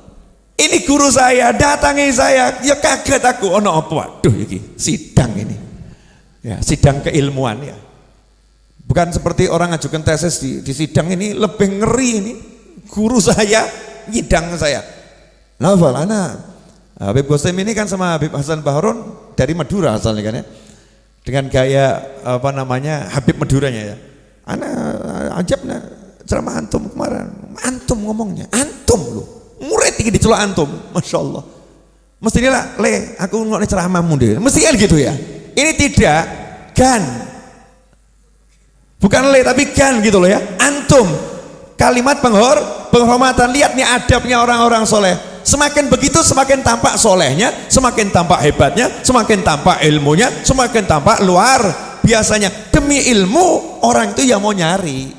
Ini guru saya, datangi saya, ya kaget aku. Oh no, waduh ini sidang ini. Ya, sidang keilmuan ya. Bukan seperti orang ngajukan tesis di sidang, ini lebih ngeri ini. Guru saya nyidang saya. Novel anak Habib Qasim ini kan sama Habib Hasan Baharun dari Madura asalnya kan ya. Dengan gaya apa namanya Habib Maduranya ya. Anak ajabnya ceramah antum kemarin. Antum ngomongnya, antum loh. Murid tinggi diceluk antum, Masya Allah. Mestinya lah, aku ngomongnya ceramahmu deh. Mestinya gitu ya. Ini tidak, kan. Bukan tapi kan gitu loh ya. Antum, kalimat penghormatan. Lihat nih adabnya orang-orang soleh. Semakin begitu semakin tampak solehnya, semakin tampak hebatnya, semakin tampak ilmunya, semakin tampak luar biasanya. Demi ilmu orang itu yang mau nyari.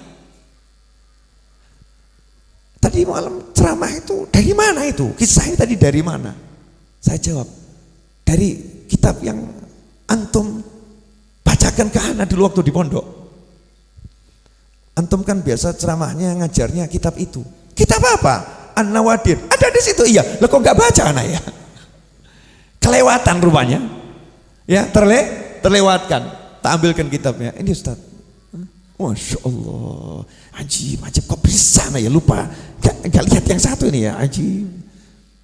Tadi malam ceramah itu dari mana itu? Kisahnya tadi dari mana? Saya jawab, dari kitab yang antum bacakan ke anak dulu waktu di pondok. Antum kan biasa ceramahnya ngajarnya kitab itu. Kitab apa? An-Nawadir. Ada di situ. Iya. Lo kok nggak baca anak ya? Kelewatan rupanya. Ya terlewatkan. Tak ambilkan kitabnya. Ini Ustaz. Masya Allah, ajib, kok bisa ya lupa, gak lihat yang satu ini ya, ajib.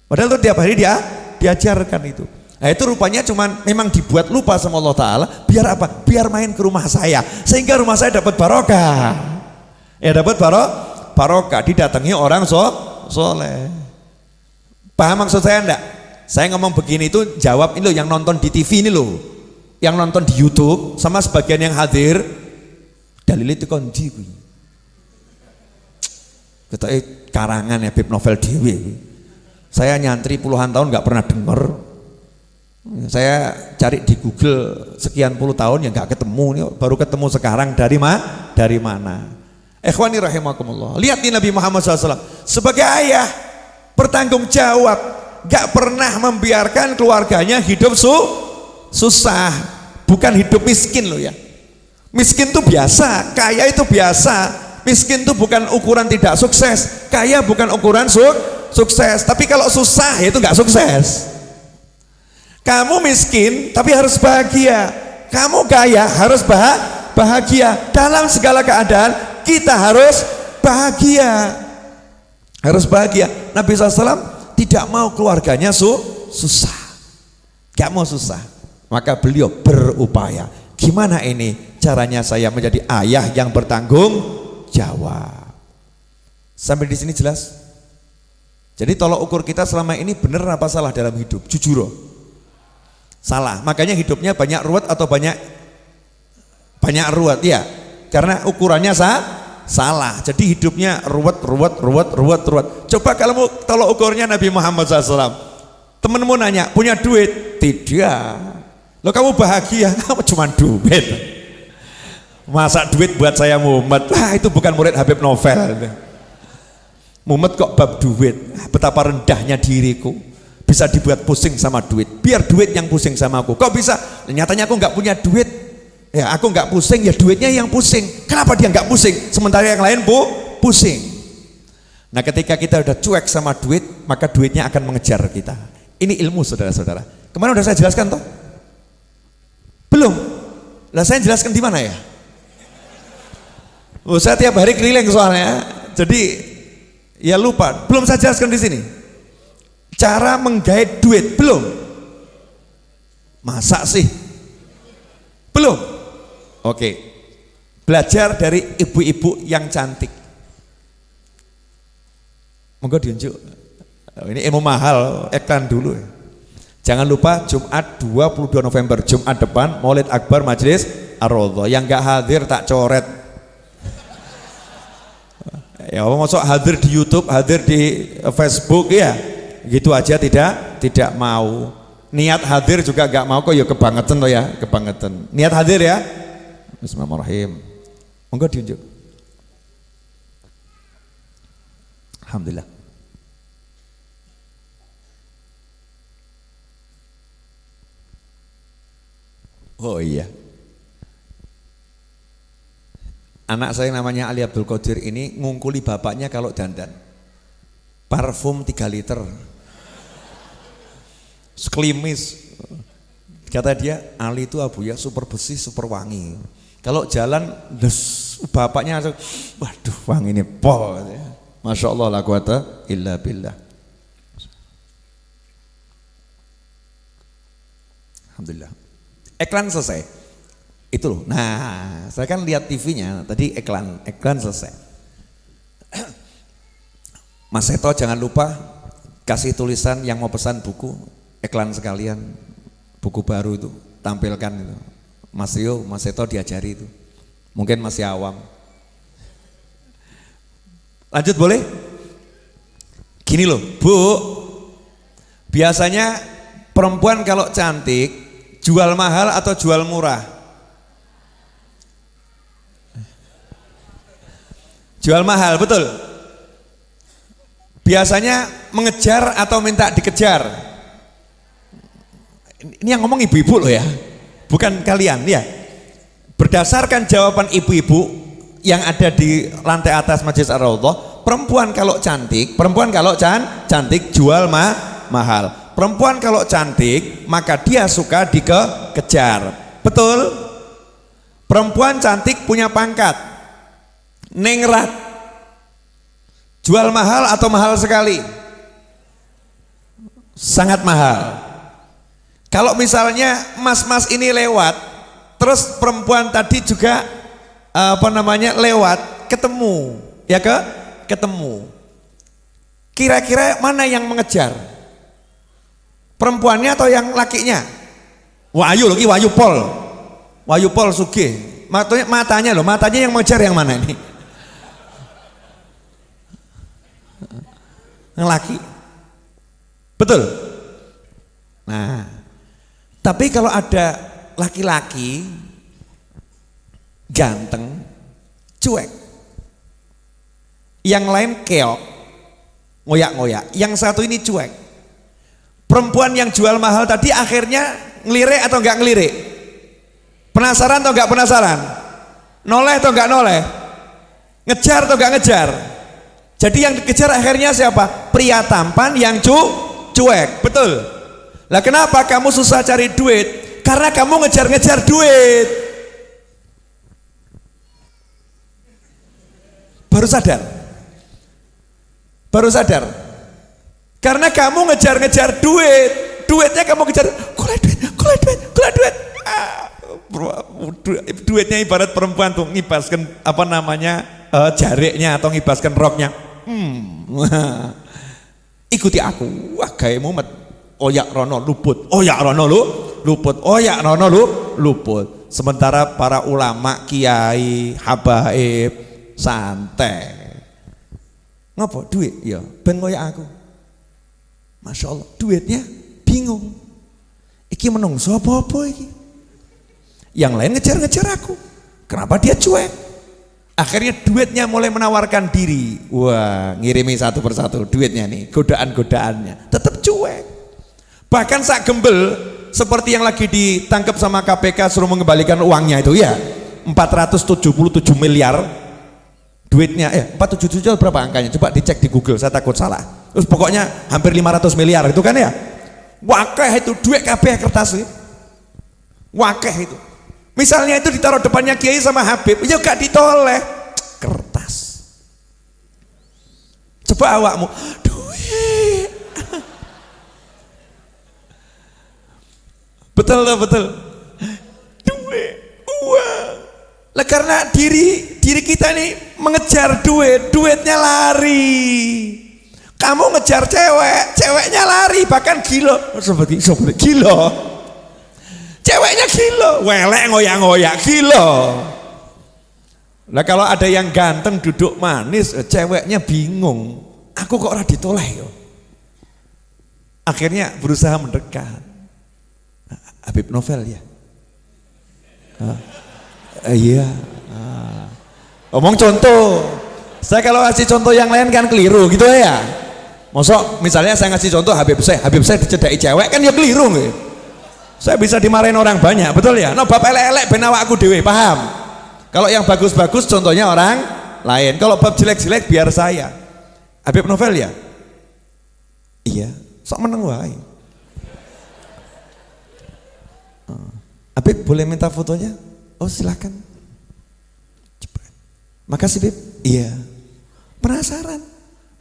Padahal tuh tiap hari dia diajarkan itu. Nah itu rupanya cuman memang dibuat lupa sama Allah Ta'ala, biar apa? Biar main ke rumah saya, sehingga rumah saya dapat barokah. Ya dapat barokah, didatangi orang soleh. Paham maksud saya enggak? Saya ngomong begini itu jawab ini loh, yang nonton di TV ini loh, yang nonton di YouTube sama sebagian yang hadir. Dalil itu kondi kita karangan ya Bib novel dewi. Saya nyantri puluhan tahun nggak pernah dengar. Saya cari di Google sekian puluh tahun ya nggak ketemu, nih baru ketemu sekarang. Dari mana? Ikhwani rahimakumullah. Lihat nih Nabi Muhammad SAW sebagai ayah bertanggung jawab, nggak pernah membiarkan keluarganya hidup susah, bukan hidup miskin loh ya. Miskin itu biasa, kaya itu biasa. Miskin itu bukan ukuran tidak sukses, kaya bukan ukuran sukses. Tapi kalau susah itu nggak sukses. Kamu miskin tapi harus bahagia, kamu kaya harus bahagia. Dalam segala keadaan kita harus bahagia, Nabi SAW tidak mau keluarganya susah, gak mau susah, maka beliau berupaya. Gimana ini caranya saya menjadi ayah yang bertanggung jawab? Sampai di sini jelas? Jadi tolok ukur kita selama ini benar apa salah dalam hidup? Jujur, salah. Makanya hidupnya banyak ruwet atau banyak ruwet ya. Karena ukurannya salah. Jadi hidupnya ruwet. Coba kalau tolok ukurnya Nabi Muhammad SAW. Temenmu nanya, punya duit? Tidak. Loh kamu bahagia? Kamu cuma duit. Masa duit buat saya mumet? Itu bukan murid Habib Novel. Mumet kok bab duit. Betapa rendahnya diriku bisa dibuat pusing sama duit. Biar duit yang pusing sama aku. Kok bisa? Nyatanya aku nggak punya duit. Ya aku nggak pusing, ya duitnya yang pusing. Kenapa dia nggak pusing? Sementara yang lain pusing. Nah ketika kita udah cuek sama duit, maka duitnya akan mengejar kita. Ini ilmu saudara-saudara. Kemarin udah saya jelaskan toh? Belum? Lah saya jelaskan di mana ya? Saya tiap hari keliling soalnya, jadi ya lupa. Belum saya jelaskan di sini. Cara menggait duit belum? Masa sih? Belum? Oke. Belajar dari ibu-ibu yang cantik. Monggo diunjuk. Ini ilmu mahal, iklan dulu. Jangan lupa Jumat 22 November, Jumat depan Maulid Akbar Majelis Ar-Raudhah. Yang gak hadir tak coret. Ya masuk hadir di YouTube, hadir di Facebook ya. Gitu aja tidak mau. Niat hadir juga gak mau kok ya kebangetan loh ya, kebangetan. Niat hadir ya. Bismillahirrahmanirrahim. Monggo diunjuk. Alhamdulillah. Oh iya, anak saya namanya Ali Abdul Qadir ini ngungkuli bapaknya kalau dandan parfum 3 liter sekelimis. Kata dia, Ali itu abu ya super bersih, super wangi. Kalau jalan bapaknya langsung, waduh wangi ini pol. Masya Allah la quwata illa billah. Alhamdulillah. Iklan selesai. Itu loh. Nah, saya kan lihat TV-nya tadi iklan selesai. Mas Seto jangan lupa kasih tulisan yang mau pesan buku, iklan sekalian, buku baru itu tampilkan itu. Mas Rio, Mas Seto diajari itu. Mungkin masih awam. Lanjut boleh? Gini loh, Bu. Biasanya perempuan kalau cantik jual mahal atau jual murah? Jual mahal, betul. Biasanya mengejar atau minta dikejar? Ini yang ngomong ibu-ibu loh ya, bukan kalian ya. Berdasarkan jawaban ibu-ibu yang ada di lantai atas Majelis Ar-Raudhah, perempuan kalau cantik cantik jual mahal. Perempuan kalau cantik maka dia suka dikejar. Betul? Perempuan cantik punya pangkat. Ningrat. Jual mahal atau mahal sekali? Sangat mahal. Kalau misalnya mas-mas ini lewat, terus perempuan tadi juga lewat, ketemu, ya ketemu. Kira-kira mana yang mengejar? Perempuannya atau yang lakinya? Wahyu loh, Wahyu Pol Sugih. Matanya yang mengejar yang mana ini? Yang laki. Betul? Nah, tapi kalau ada laki-laki ganteng, cuek, yang lain keok, ngoyak-ngoyak, yang satu ini cuek. Perempuan yang jual mahal tadi akhirnya ngelirik atau enggak ngelirik? Penasaran atau enggak penasaran? Noleh atau enggak noleh? Ngejar atau enggak ngejar? Jadi yang dikejar akhirnya siapa? Pria tampan yang cuek, betul? Lah kenapa kamu susah cari duit? Karena kamu ngejar-ngejar duit. Baru sadar. Karena kamu ngejar-ngejar duitnya kamu kejar, kulai duit. Duitnya ibarat perempuan tuh ngibaskan jariknya atau ngibaskan roknya. Ikuti aku, wah gawe mumet. Oyak rono luput, luput. Sementara para ulama, kiai, habaib santai. Ngapa duit? Ya ben koyak aku. Masya Allah, duitnya bingung. Iki menungso apa-apa iki? Yang lain ngejar-ngejar aku. Kenapa dia cuek? Akhirnya duitnya mulai menawarkan diri. Wah, ngirimi satu persatu duitnya nih, godaan-godaannya. Tetap cuek. Bahkan sak gembel seperti yang lagi ditangkap sama KPK suruh mengembalikan uangnya itu ya. 477 miliar duitnya. 477 berapa angkanya? Coba dicek di Google, saya takut salah. Terus pokoknya hampir 500 miliar itu kan ya. Wakeh itu duit kabeh kertas itu. Wakeh itu. Misalnya itu ditaruh depannya Kiai sama Habib, ya gak ditoleh, kertas. Coba awakmu, duit. Betul. Duit, uang. Lah karena diri kita nih mengejar duitnya lari. Kamu ngejar ceweknya lari, bahkan gila. Seperti gila. Ceweknya gila, welek ngoyak-ngoyak gila. Nah kalau ada yang ganteng duduk manis, ceweknya bingung. Aku kok ora ditoleh yo. Akhirnya berusaha mendekat. Habib Novel ya. Iya. Omong contoh. Saya kalau ngasih contoh yang lain kan keliru gitu ya. Mosok misalnya saya ngasih contoh Habib saya dicedai cewek kan ya keliru gitu. Saya bisa dimarahin orang banyak, betul ya? No bab elek-elek ben awakku dhewe, paham? Kalau yang bagus-bagus contohnya orang lain. Kalau bab jelek-jelek biar saya. Habib Novel ya? Iya, sok meneng wae. Habib boleh minta fotonya? Oh silakan. Cepat. Makasih Bib. Iya. Penasaran.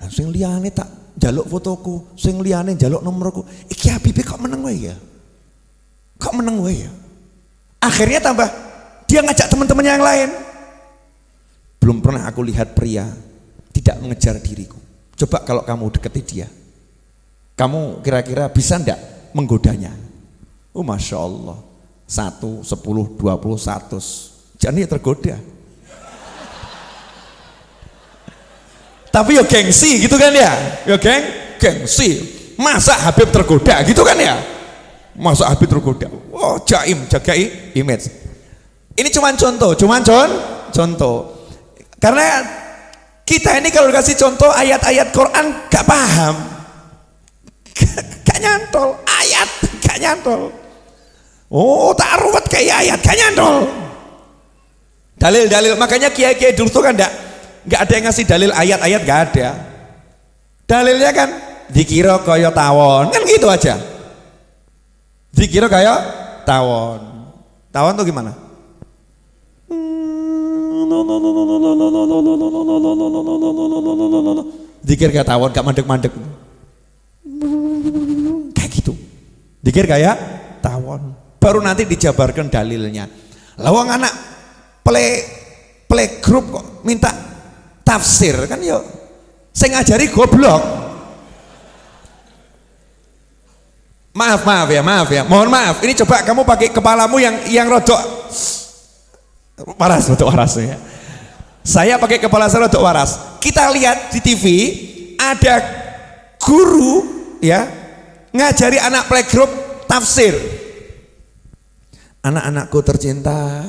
Nah, sing liyane tak njaluk fotoku, sing liyane njaluk nomorku. Iki Habib kok meneng wae ya? Kok meneng wae ya? Akhirnya tambah dia ngajak teman-teman yang lain. Belum pernah aku lihat pria tidak mengejar diriku. Coba kalau kamu deketi dia, kamu kira-kira bisa ndak menggodanya? Oh Masya Allah, 1, 10, 20, 100 jadi tergoda. Tapi yo gengsi gitu kan ya, yo gengsi. Masa Habib tergoda gitu kan ya? Masa Habib tergoda? Oh jaim, jaga image. Ini cuman contoh. Karena kita ini kalau dikasih contoh ayat-ayat Quran gak paham, gak nyantol ayat, gak nyantol. Oh tak ruwet kayak ayat, gak nyantol. Dalil, makanya kiai-kiai dulu tuh kan gak ada yang ngasih dalil ayat-ayat, gak ada. Dalilnya kan dikira kaya tawon, kan gitu aja. Dikira kaya tawon tuh gimana? Dikir gak tawon, gak mandek-mandek. Kayak gitu. Dikir kayak tawon. Baru nanti dijabarkan dalilnya. Lawang anak playgroup kok minta tafsir kan yo. Saya ngajari goblok. Maaf ya. Mohon maaf. Ini coba kamu pakai kepalamu yang rodok waras ya. Saya pakai kepala saya rodok waras. Kita lihat di TV ada guru ya ngajari anak playgroup tafsir. Anak-anakku tercinta,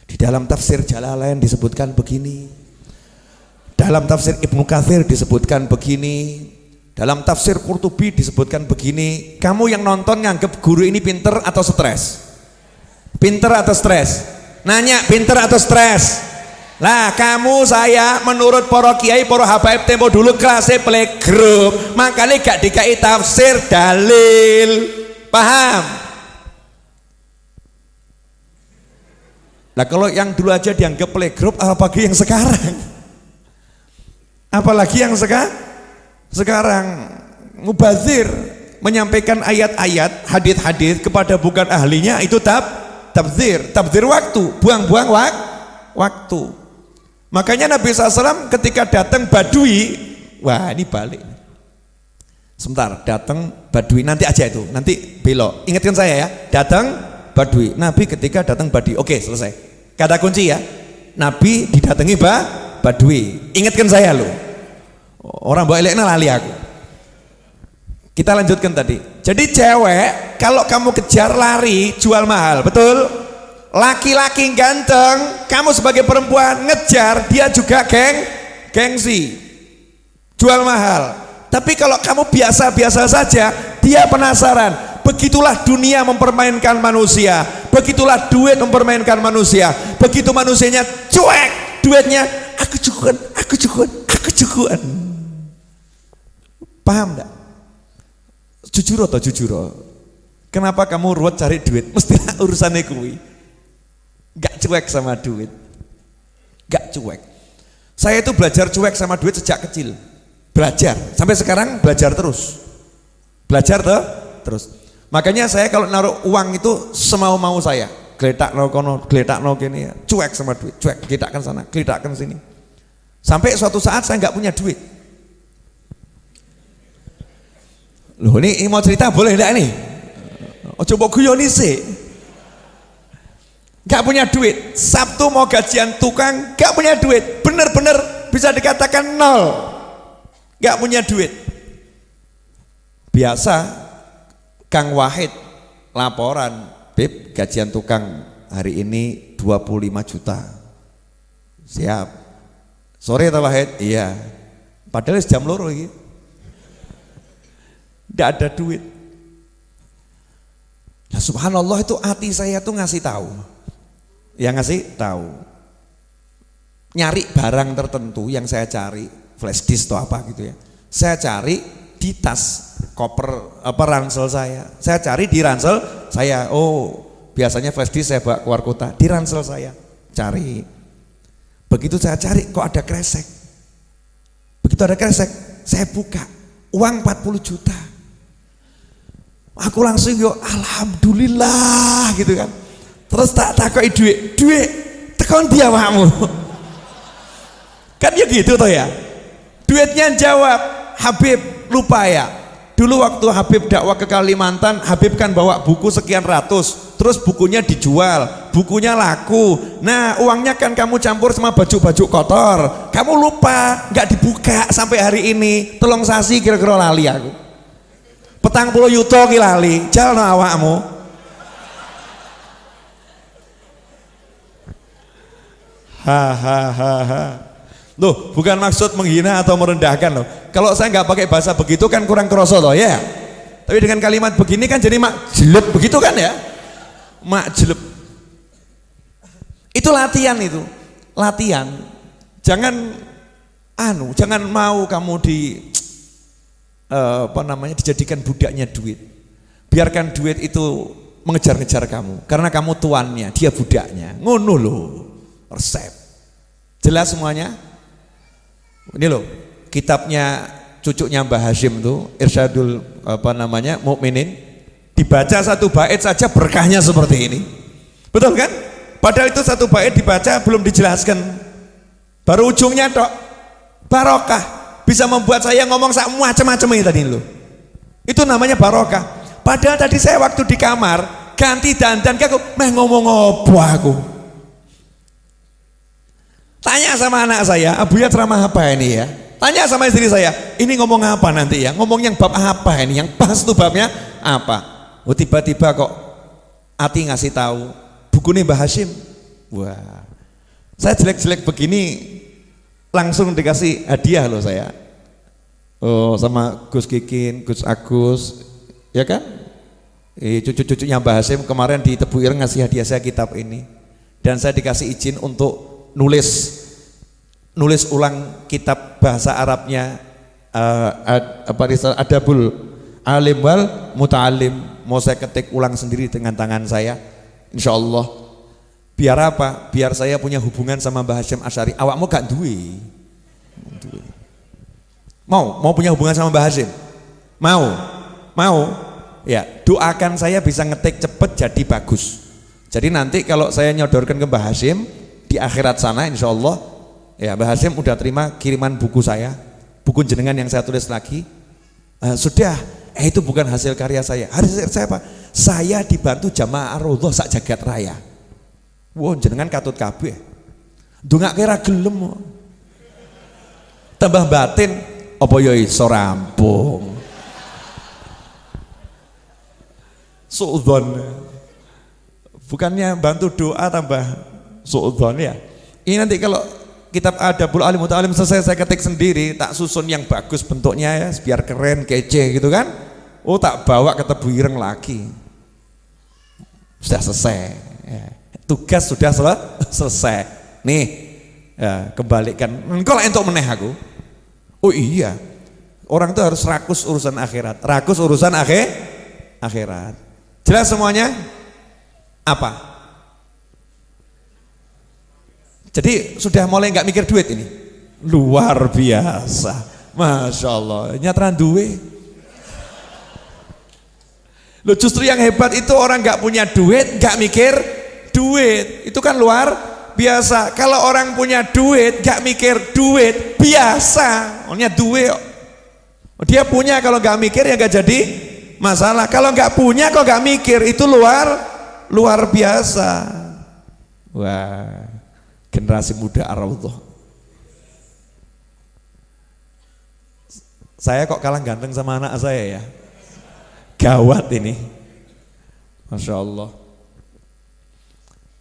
di dalam tafsir Jalalain disebutkan begini, dalam tafsir Ibnu Katsir disebutkan begini, dalam tafsir Qurtubi disebutkan begini. Kamu yang nonton nganggep guru ini pinter atau stres? Pinter atau stres? Nanya, pinter atau stres? Lah kamu saya menurut para kiai para habaib tempo dulu kelasnya playgroup, makanya gak dikai tafsir dalil. Paham? Nah kalau yang dulu aja dianggap playgroup, apalagi yang sekarang? Apalagi yang sekarang mubazir menyampaikan ayat-ayat, hadis-hadis kepada bukan ahlinya, itu tabzir waktu, buang-buang waktu. Makanya Nabi SAW ketika datang Badui, wah ini balik. Sebentar, datang Badui nanti aja itu, nanti belok. Ingatkan saya ya, datang Badui. Nabi ketika datang Badui, oke selesai. Kata kunci ya, Nabi didatangi Badui. Ingatkan saya loh. Orang bawa elekna lali aku. Kita lanjutkan tadi. Jadi cewek kalau kamu kejar lari jual mahal, betul? Laki-laki ganteng, kamu sebagai perempuan ngejar dia juga gengsi, jual mahal. Tapi kalau kamu biasa-biasa saja, dia penasaran. Begitulah dunia mempermainkan manusia, begitulah duit mempermainkan manusia. Begitu manusianya cuek, duitnya aku cukuran. Paham enggak? Jujur. Kenapa kamu ruwet cari duit? Mesti urusannya kuwi. Gak cuek sama duit. Gak cuek. Saya itu belajar cuek sama duit sejak kecil. Belajar, sampai sekarang belajar terus. Terus. Makanya saya kalau naruh uang itu semau-mau saya. Geletak no kono, geletak no kene, cuek sama duit, cuek, geletakkan sana, geletakkan sini. Sampai suatu saat saya nggak punya duit. Loh ini mau cerita boleh enggak nih? Oh coba guyoni sih. Nggak punya duit. Sabtu mau gajian tukang, nggak punya duit. Bener-bener bisa dikatakan nol. Nggak punya duit. Biasa Kang Wahid laporan, Beb gajian tukang hari ini 25 juta. Siap. Sore ta Wahid? Iya. Padahal jam loro iki. Nggak ada duit. Nah, subhanallah itu hati saya tuh ngasih tahu. Yang ngasih tahu. Nyari barang tertentu yang saya cari, flash disk atau apa gitu ya. Saya cari di tas koper ransel saya. Saya cari di ransel saya. Oh, biasanya flash disk saya bawa keluar kota. Di ransel saya cari. Begitu saya cari kok ada kresek. Begitu ada kresek, saya buka. Uang 40 juta. Aku langsung yo alhamdulillah gitu kan. Terus tak takoki duit tekon dia awakmu. Kan ya gitu toh ya. Duitnya jawab, Habib lupa ya. Dulu waktu Habib dakwah ke Kalimantan, Habib kan bawa buku sekian ratus, terus bukunya dijual, bukunya laku. Nah uangnya kan kamu campur sama baju-baju kotor, kamu lupa, nggak dibuka sampai hari ini. Tolong sasi kira-kira lali aku. 40 yuto ki lali, jalno awakmu. Hahaha. Loh, bukan maksud menghina atau merendahkan loh. Kalau saya nggak pakai bahasa begitu kan kurang kroso loh ya. Tapi dengan kalimat begini kan jadi mak jelek begitu kan ya. Mak jelek. Itu latihan itu. Latihan. Jangan mau kamu dijadikan budaknya duit. Biarkan duit itu mengejar-ngejar kamu karena kamu tuannya, dia budaknya. Ngono loh. Resep. Jelas semuanya? Ini loh, kitabnya cucunya Mbah Hashim tuh, Irsyadul Mukminin, dibaca satu bait saja berkahnya seperti ini. Betul kan? Padahal itu satu bait dibaca belum dijelaskan. Baru ujungnya tok. Barokah. Bisa membuat saya ngomong macam-macam ini tadi loh. Itu namanya barokah. Padahal tadi saya waktu di kamar ganti dandan aku ngomong apa aku. Tanya sama anak saya, Abuya ceramah apa ini ya? Tanya sama istri saya, ini ngomong apa nanti ya? Ngomong yang bab apa ini? Yang pas tuh babnya apa? Oh tiba-tiba kok Ati ngasih tahu bukunya Mbah Hashim. Wah, saya jelek-jelek begini langsung dikasih hadiah loh saya. Oh sama Gus Kikin, Gus Agus, ya kan? Cucu-cucunya Mbah Hashim kemarin di Tebu Ireng ngasih hadiah saya kitab ini. Dan saya dikasih izin untuk nulis ulang kitab bahasa Arabnya Adabul Alim wal Muta'alim. Mau saya ketik ulang sendiri dengan tangan saya, insya Allah. Biar apa? Biar saya punya hubungan sama Mbah Hashim Asy'ari. Awakmu gak duwe? Mau punya hubungan sama Mbah Hashim? Mau? Ya, doakan saya bisa ngetik cepet jadi bagus. Jadi nanti kalau saya nyodorkan ke Mbah Hashim di akhirat sana, insya Allah, ya Mbah Hashim udah terima kiriman buku saya, buku jenengan yang saya tulis lagi. Sudah, itu bukan hasil karya saya. Hasil saya apa? Saya dibantu Jamaah Ar-Raudhah sak jagat raya. Wah, jenengan katut kabeh. Ndongake ra gelem. Tambah batin, apa ya iso rampung. Suudzon. Bukannya bantu doa tambah suudzon ya. Ini nanti kalau kitab Adabul Alim Muta'alim selesai saya ketik sendiri, tak susun yang bagus bentuknya ya, biar keren, kece gitu kan. Oh tak bawa ke Tebu Ireng lagi. Sudah selesai. Ya. Tugas sudah selesai. Nih, ya, kembalikan. Engkau lah entuk meneh aku. Oh iya. Orang itu harus rakus urusan akhirat. Rakus urusan akhirat. Jelas semuanya? Apa? Jadi sudah mulai nggak mikir duit ini. Luar biasa. Masya Allah. Nyatran duwe. Loh justru yang hebat itu orang nggak punya duit, nggak mikir duit. Itu kan luar biasa. Kalau orang punya duit, nggak mikir duit, biasa. Orangnya duit. Dia punya, kalau nggak mikir ya nggak jadi masalah. Kalau nggak punya, kalau nggak mikir, itu luar biasa. Wah, generasi muda Ar-Raudhah. Saya kok kalah ganteng sama anak saya ya. Gawat ini, Masya Allah.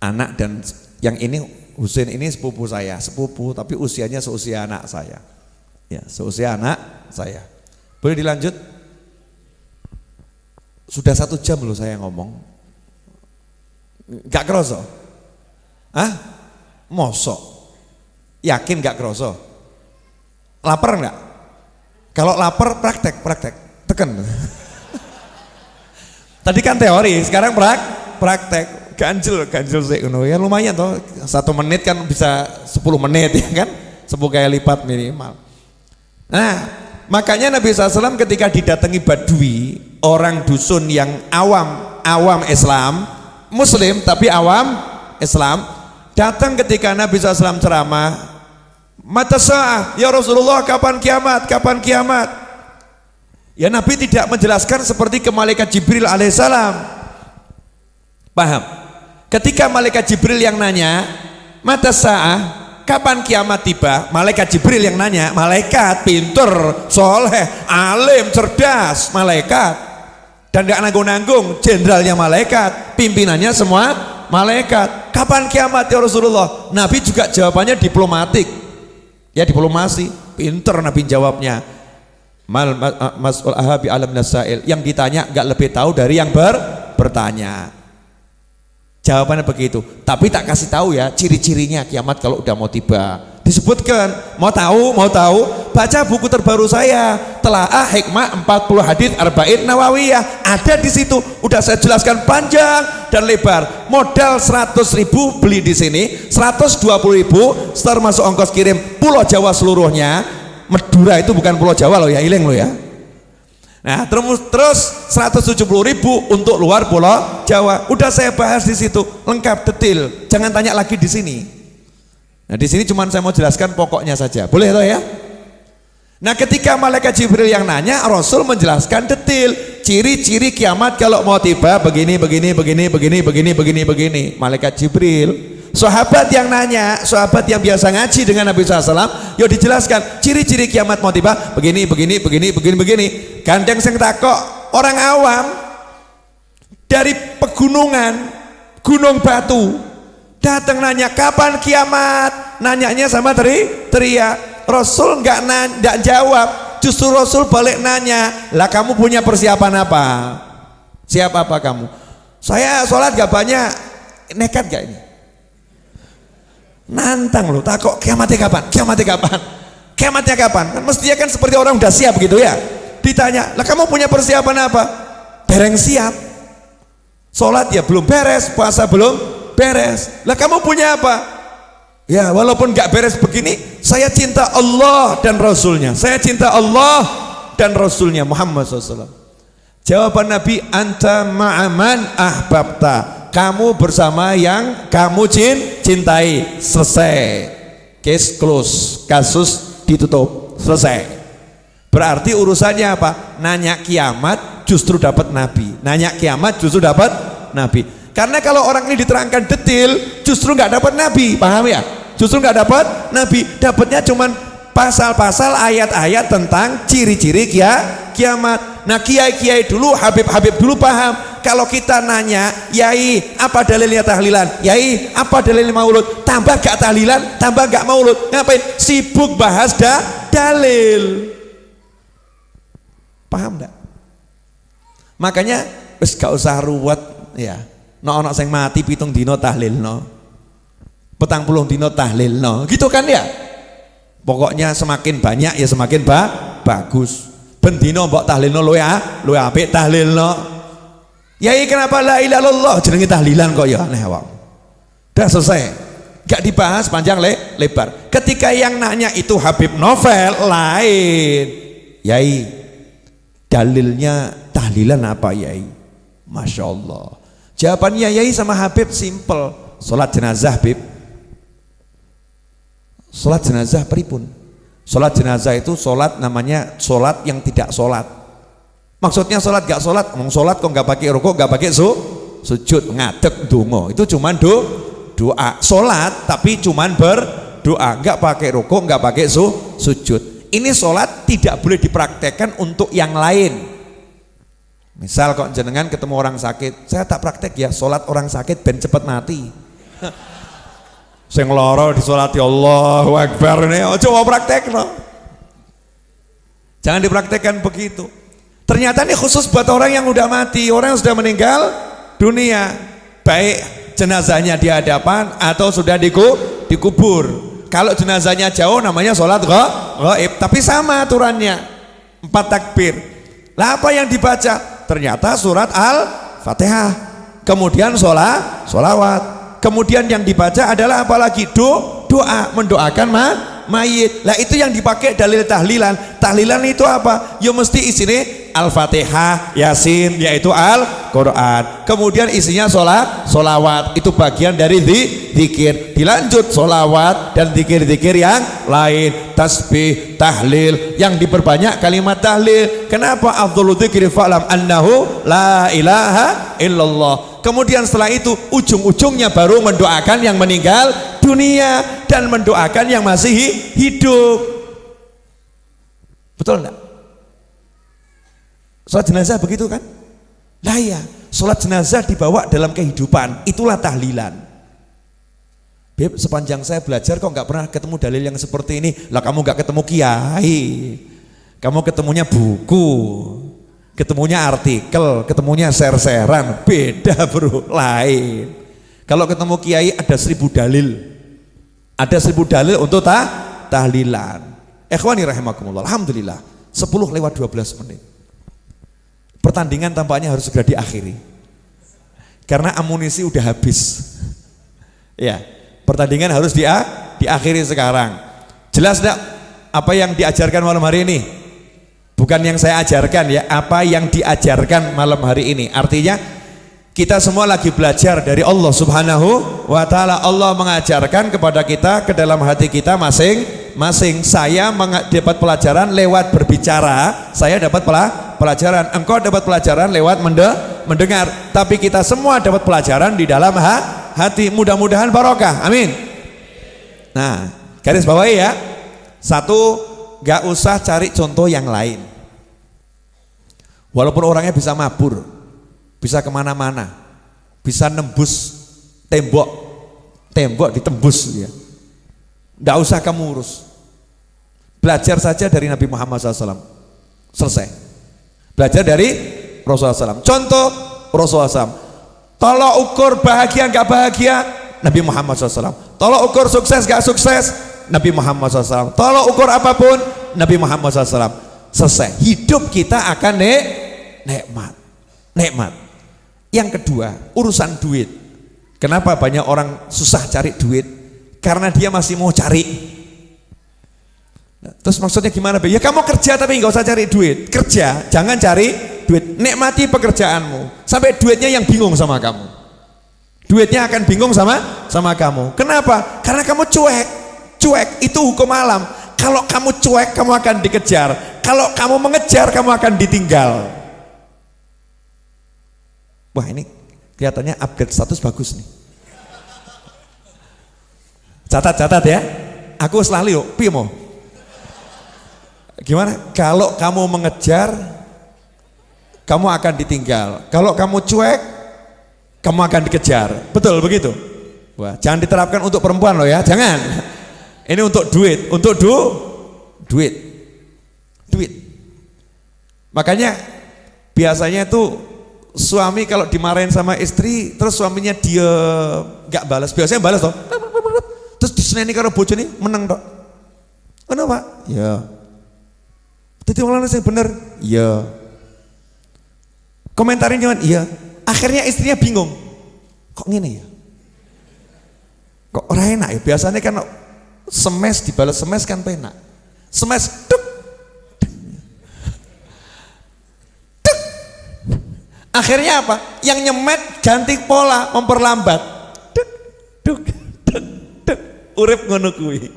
Anak dan yang ini Husain ini sepupu saya, sepupu tapi usianya seusia anak saya. Ya, seusia anak saya. Boleh dilanjut? Sudah 1 jam loh saya ngomong. Gak kerasa? Hah? Mosok? Yakin gak kerasa? Lapar gak? Kalau lapar praktek, tekan. Tadi kan teori, sekarang praktek. Ganjil sih, ya lumayan toh. 1 menit kan bisa 10 menit ya kan, 10 kali lipat minimal. Nah, makanya Nabi SAW ketika didatangi Badui, orang dusun yang awam Islam, Muslim tapi awam Islam, datang ketika Nabi SAW ceramah, mata sa'ah, ya Rasulullah, kapan kiamat? Ya Nabi tidak menjelaskan seperti ke malaikat Jibril alaihissalam. Paham? Ketika malaikat Jibril yang nanya, mata sa'ah, kapan kiamat tiba? Malaikat Jibril yang nanya, malaikat pinter, soleh, alim, cerdas, malaikat. Dan gak nanggung-nanggung, jenderalnya malaikat, pimpinannya semua malaikat. Kapan kiamat ya Rasulullah? Nabi juga jawabannya diplomatik. Ya diplomasi, pinter Nabi jawabnya. Mas'ul ahabi alam nasail, yang ditanya gak lebih tahu dari yang bertanya. Jawabannya begitu, tapi tak kasih tahu ya ciri-cirinya kiamat kalau udah mau tiba. Disebutkan, mau tahu, baca buku terbaru saya, Telaah Hikmah 40 Hadis Arba'in Nawawiyah. Ada di situ, udah saya jelaskan panjang dan lebar. Modal 100.000 beli di sini, 120.000 termasuk ongkos kirim Pulau Jawa seluruhnya. Madura itu bukan Pulau Jawa loh ya, iling loh ya. Nah, terus 170.000 untuk luar Pulau Jawa. Udah saya bahas di situ, lengkap detail. Jangan tanya lagi di sini. Nah, di sini cuma saya mau jelaskan pokoknya saja. Boleh toh ya? Nah, ketika malaikat Jibril yang nanya, Rasul menjelaskan detail ciri-ciri kiamat kalau mau tiba begini. Malaikat Jibril. Sahabat yang nanya, sahabat yang biasa ngaji dengan Nabi SAW, yo dijelaskan ciri-ciri kiamat mau tiba begini. Gandeng sing takok orang awam dari pegunungan, gunung batu, datang nanya kapan kiamat, nanyanya sama teriak. Rasul nggak jawab, justru Rasul balik nanya, lah kamu punya persiapan apa? Siap apa kamu? Saya sholat gak banyak, nekat gak ini? Nantang loh, takut kiamatnya kapan? Kan mestinya kan seperti orang udah siap gitu ya. Ditanya, lah kamu punya persiapan apa? Bereng siap. Sholat ya belum beres, puasa belum beres. Lah kamu punya apa? Ya walaupun gak beres begini, saya cinta Allah dan Rasulnya. Muhammad SAW. Jawaban Nabi, anta ma'aman ahbabta. Kamu bersama yang kamu cintai. Selesai. Case close. Kasus ditutup. Selesai. Berarti urusannya apa? Nanya kiamat justru dapat Nabi. Karena kalau orang ini diterangkan detail, justru nggak dapat Nabi, paham ya? Justru nggak dapat Nabi, dapatnya cuman pasal-pasal ayat-ayat tentang ciri-ciri kiamat. Nah, kiai-kiai dulu, Habib-habib dulu paham. Kalau kita nanya, Yai, apa dalilnya tahlilan? Yai, apa dalilnya maulud? Tambah gak tahlilan, tambah gak maulud. Ngapain? Sibuk bahas dalil. Paham enggak? Makanya wis gak usah ruwet ya. Ono sing mati 7 dina tahlilno. 40 dina tahlilno. Gitu kan ya? Pokoknya semakin banyak ya semakin bagus. Ben dina mbok tahlilno luwe apik tahlilno. Yai kenapa la ilaha illallah jenenge tahlilan kok ya aneh wae. Udah selesai. Gak dibahas panjang lebar. Ketika yang nanya itu Habib Novel lain. Yai, dalilnya tahlilan apa Yai? Masya Allah. Jawabannya Yai sama Habib simple. Sholat jenazah Bib. Sholat jenazah pripun? Sholat jenazah itu sholat namanya sholat yang tidak sholat. Maksudnya sholat gak sholat? Ngomong sholat kok gak pakai rukuk, gak pakai sujud, ngadeg dongo. Itu cuman doa. Sholat tapi cuman berdoa, gak pakai rukuk, gak pakai sujud. Ini sholat tidak boleh dipraktekkan untuk yang lain. Misal kok jenengan ketemu orang sakit, saya tak praktek ya sholat orang sakit ben cepet mati. Sing lara disolati Allahu Akbar nih, coba praktek no. Jangan dipraktekkan begitu. Ternyata ini khusus buat orang yang udah mati, orang yang sudah meninggal dunia, baik jenazahnya di hadapan atau sudah dikubur. Kalau jenazahnya jauh namanya sholat ghaib, tapi sama aturannya 4 takbir. Lah apa yang dibaca? Ternyata surat Al-Fatihah, kemudian sholawat. Kemudian yang dibaca adalah apalagi doa, mendoakan mayit. Lah itu yang dipakai dalil tahlilan. Tahlilan itu apa? Ya mesti isinya Al-Fatihah, Yasin, yaitu Al-Quran. Kemudian isinya sholawat. Itu bagian dari zikir. Dilanjut sholawat dan zikir-zikir yang lain, tasbih, tahlil, yang diperbanyak kalimat tahlil. Kenapa? Afdhalu dzikri fa'lam annahu la ilaha illallah. Kemudian setelah itu ujung-ujungnya baru mendoakan yang meninggal dunia dan mendoakan yang masih hidup. Betul enggak? Sholat jenazah begitu kan? Lah ya, sholat jenazah dibawa dalam kehidupan, itulah tahlilan. Beb, sepanjang saya belajar kok nggak pernah ketemu dalil yang seperti ini. Lah kamu nggak ketemu kiai, kamu ketemunya buku, ketemunya artikel, ketemunya share-sharean, beda bro, lain. Kalau ketemu kiai ada 1000 dalil, ada 1000 dalil untuk tahlilan. Ikhwani rahimakumullah, alhamdulillah 10:12. Pertandingan tampaknya harus segera diakhiri. Karena amunisi udah habis. Ya, pertandingan harus diakhiri sekarang. Jelas enggak apa yang diajarkan malam hari ini? Bukan yang saya ajarkan ya, apa yang diajarkan malam hari ini. Artinya kita semua lagi belajar dari Allah Subhanahu wa taala. Allah mengajarkan kepada kita ke dalam hati kita masing-masing. Saya dapat pelajaran lewat berbicara, saya dapat pelajaran. Engkau dapat pelajaran lewat mendengar. Tapi kita semua dapat pelajaran di dalam hati. Mudah-mudahan barokah. Amin. Nah, garis bawahi ya. Satu, gak usah cari contoh yang lain. Walaupun orangnya bisa mabur, bisa kemana-mana, bisa nembus tembok ditembus ya. Nggak usah kamu urus. Belajar saja dari Nabi Muhammad SAW. Selesai. Belajar dari Rasulullah SAW. Contoh Rasulullah SAW. Tolok ukur bahagia nggak bahagia, Nabi Muhammad SAW. Tolok ukur sukses nggak sukses, Nabi Muhammad SAW. Tolok ukur apapun, Nabi Muhammad SAW. Selesai. Hidup kita akan nikmat. Yang kedua, urusan duit. Kenapa banyak orang susah cari duit? Karena dia masih mau cari. Nah, terus maksudnya gimana? Ya kamu kerja tapi nggak usah cari duit. Kerja, jangan cari duit. Nikmati pekerjaanmu. Sampai duitnya yang bingung sama kamu. Duitnya akan bingung sama kamu. Kenapa? Karena kamu cuek itu hukum alam. Kalau kamu cuek, kamu akan dikejar. Kalau kamu mengejar, kamu akan ditinggal. Wah, ini kelihatannya upgrade status bagus nih. Catat ya. Aku selalu piye mau? Gimana? Kalau kamu mengejar, kamu akan ditinggal. Kalau kamu cuek, kamu akan dikejar. Betul begitu? Wah, jangan diterapkan untuk perempuan loh ya, jangan. Ini untuk duit, untuk duit. Makanya biasanya itu suami kalau dimarahin sama istri, terus suaminya dia nggak balas, biasanya balas toh. Terus diseneni karo bojone meneng tok. Kenapa? Ya. Dadi wong lanang sing bener. Ya. Komentarin jangan iya. Akhirnya istrinya bingung. Kok ngene ya? Kok ora enak ya? Biasanya kan semes dibalas semes kan penak. Semes tuk. Tuk. Akhirnya apa? Yang nyemet ganti pola, memperlambat. Tuk tuk tuk tuk. Urip ngono kuwi.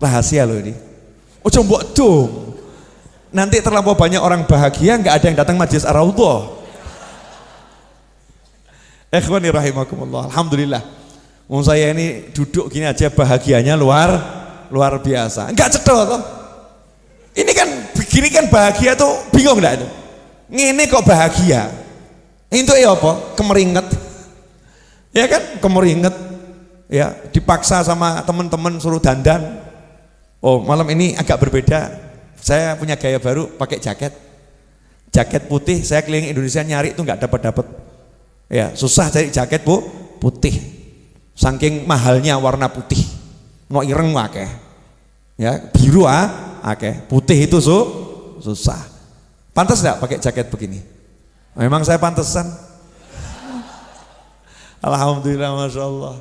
Rahasia loh ini. Ojo mbok dong. Nanti terlampau banyak orang bahagia, nggak ada yang datang majelis Ar-Raudhah. Ikhwani rahimakumullah. Alhamdulillah. Wong saya ini duduk gini aja bahagianya luar biasa. Enggak cedok toh. Ini kan begini kan bahagia tuh bingung enggak itu? Ngene kok bahagia. Itu ya apa? Kemeringet. Ya kan? Kemeringet. Ya, dipaksa sama teman-teman suruh dandan. Oh, malam ini agak berbeda. Saya punya gaya baru pakai jaket putih. Saya keliling Indonesia nyari itu nggak dapat. Ya susah cari jaket putih. Saking mahalnya warna putih. Mau ireng akeh. Ya biru akeh. Putih itu susah. Pantas nggak pakai jaket begini? Memang saya pantesan. Alhamdulillah, masya Allah.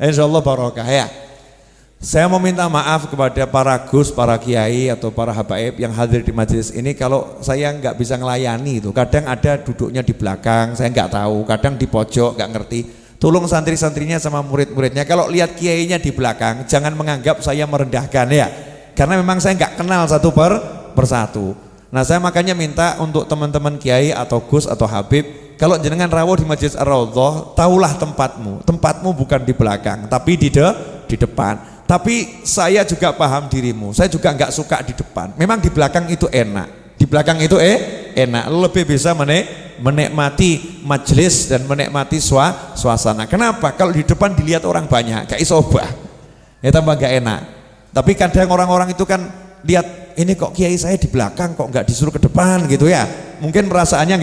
Insya Allah barokah ya. Saya mau minta maaf kepada para gus, para kiai atau para habaib yang hadir di majelis ini kalau saya nggak bisa ngelayani itu. Kadang ada duduknya di belakang, saya nggak tahu. Kadang di pojok, nggak ngerti. Tolong santri-santrinya sama murid-muridnya. Kalau lihat kiainya di belakang, jangan menganggap saya merendahkan ya. Karena memang saya nggak kenal satu persatu. Nah saya makanya minta untuk teman-teman kiai atau gus atau habib, kalau jenengan rawuh di majelis Ar-Raudhah, tahulah tempatmu. Tempatmu bukan di belakang, tapi di depan. Tapi saya juga paham dirimu, saya juga nggak suka di depan. Memang di belakang itu enak, di belakang itu enak, lebih bisa menikmati majelis dan menikmati suasana. Kenapa? Kalau di depan dilihat orang banyak, kayak isobah, ya tambah nggak enak. Tapi kadang orang-orang itu kan lihat ini kok kiai saya di belakang, kok nggak disuruh ke depan gitu ya. Mungkin perasaannya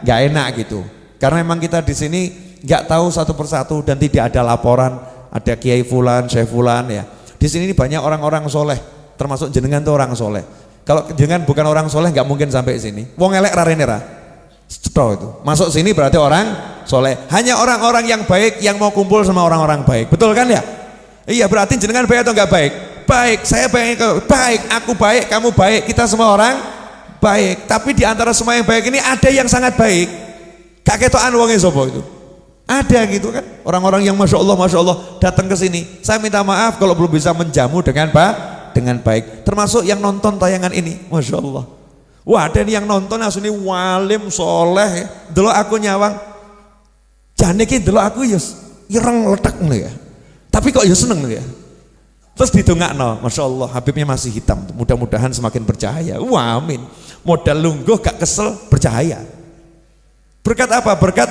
nggak enak gitu. Karena memang kita di sini nggak tahu satu persatu dan tidak ada laporan. Ada kiai fulan, syekh fulan ya. Di sini banyak orang-orang soleh termasuk jenengan tuh orang soleh. Kalau jenengan bukan orang soleh nggak mungkin sampai sini. Wong elek rarene ra. Ceto itu. Masuk sini berarti orang soleh. Hanya orang-orang yang baik yang mau kumpul sama orang-orang baik. Betul kan ya? Iya, berarti jenengan baik atau nggak baik? Baik, saya baik, aku baik, kamu baik, kita semua orang baik. Tapi di antara semua yang baik ini ada yang sangat baik. Gak ketokan wonge sapa itu. Ada gitu kan, orang-orang yang masya Allah datang ke sini. Saya minta maaf kalau belum bisa menjamu dengan baik. Termasuk yang nonton tayangan ini, masya Allah. Wah, ada yang nonton asune walim soleh, delok aku nyawang. Jane iki delok aku ya ireng letek ngono ya. Tapi kok ya seneng ya. Terus didongakno, masya Allah, Habibnya masih hitam. Mudah-mudahan semakin bercahaya. Wah, amin. Modal lungguh gak kesel, bercahaya. Berkat apa? Berkat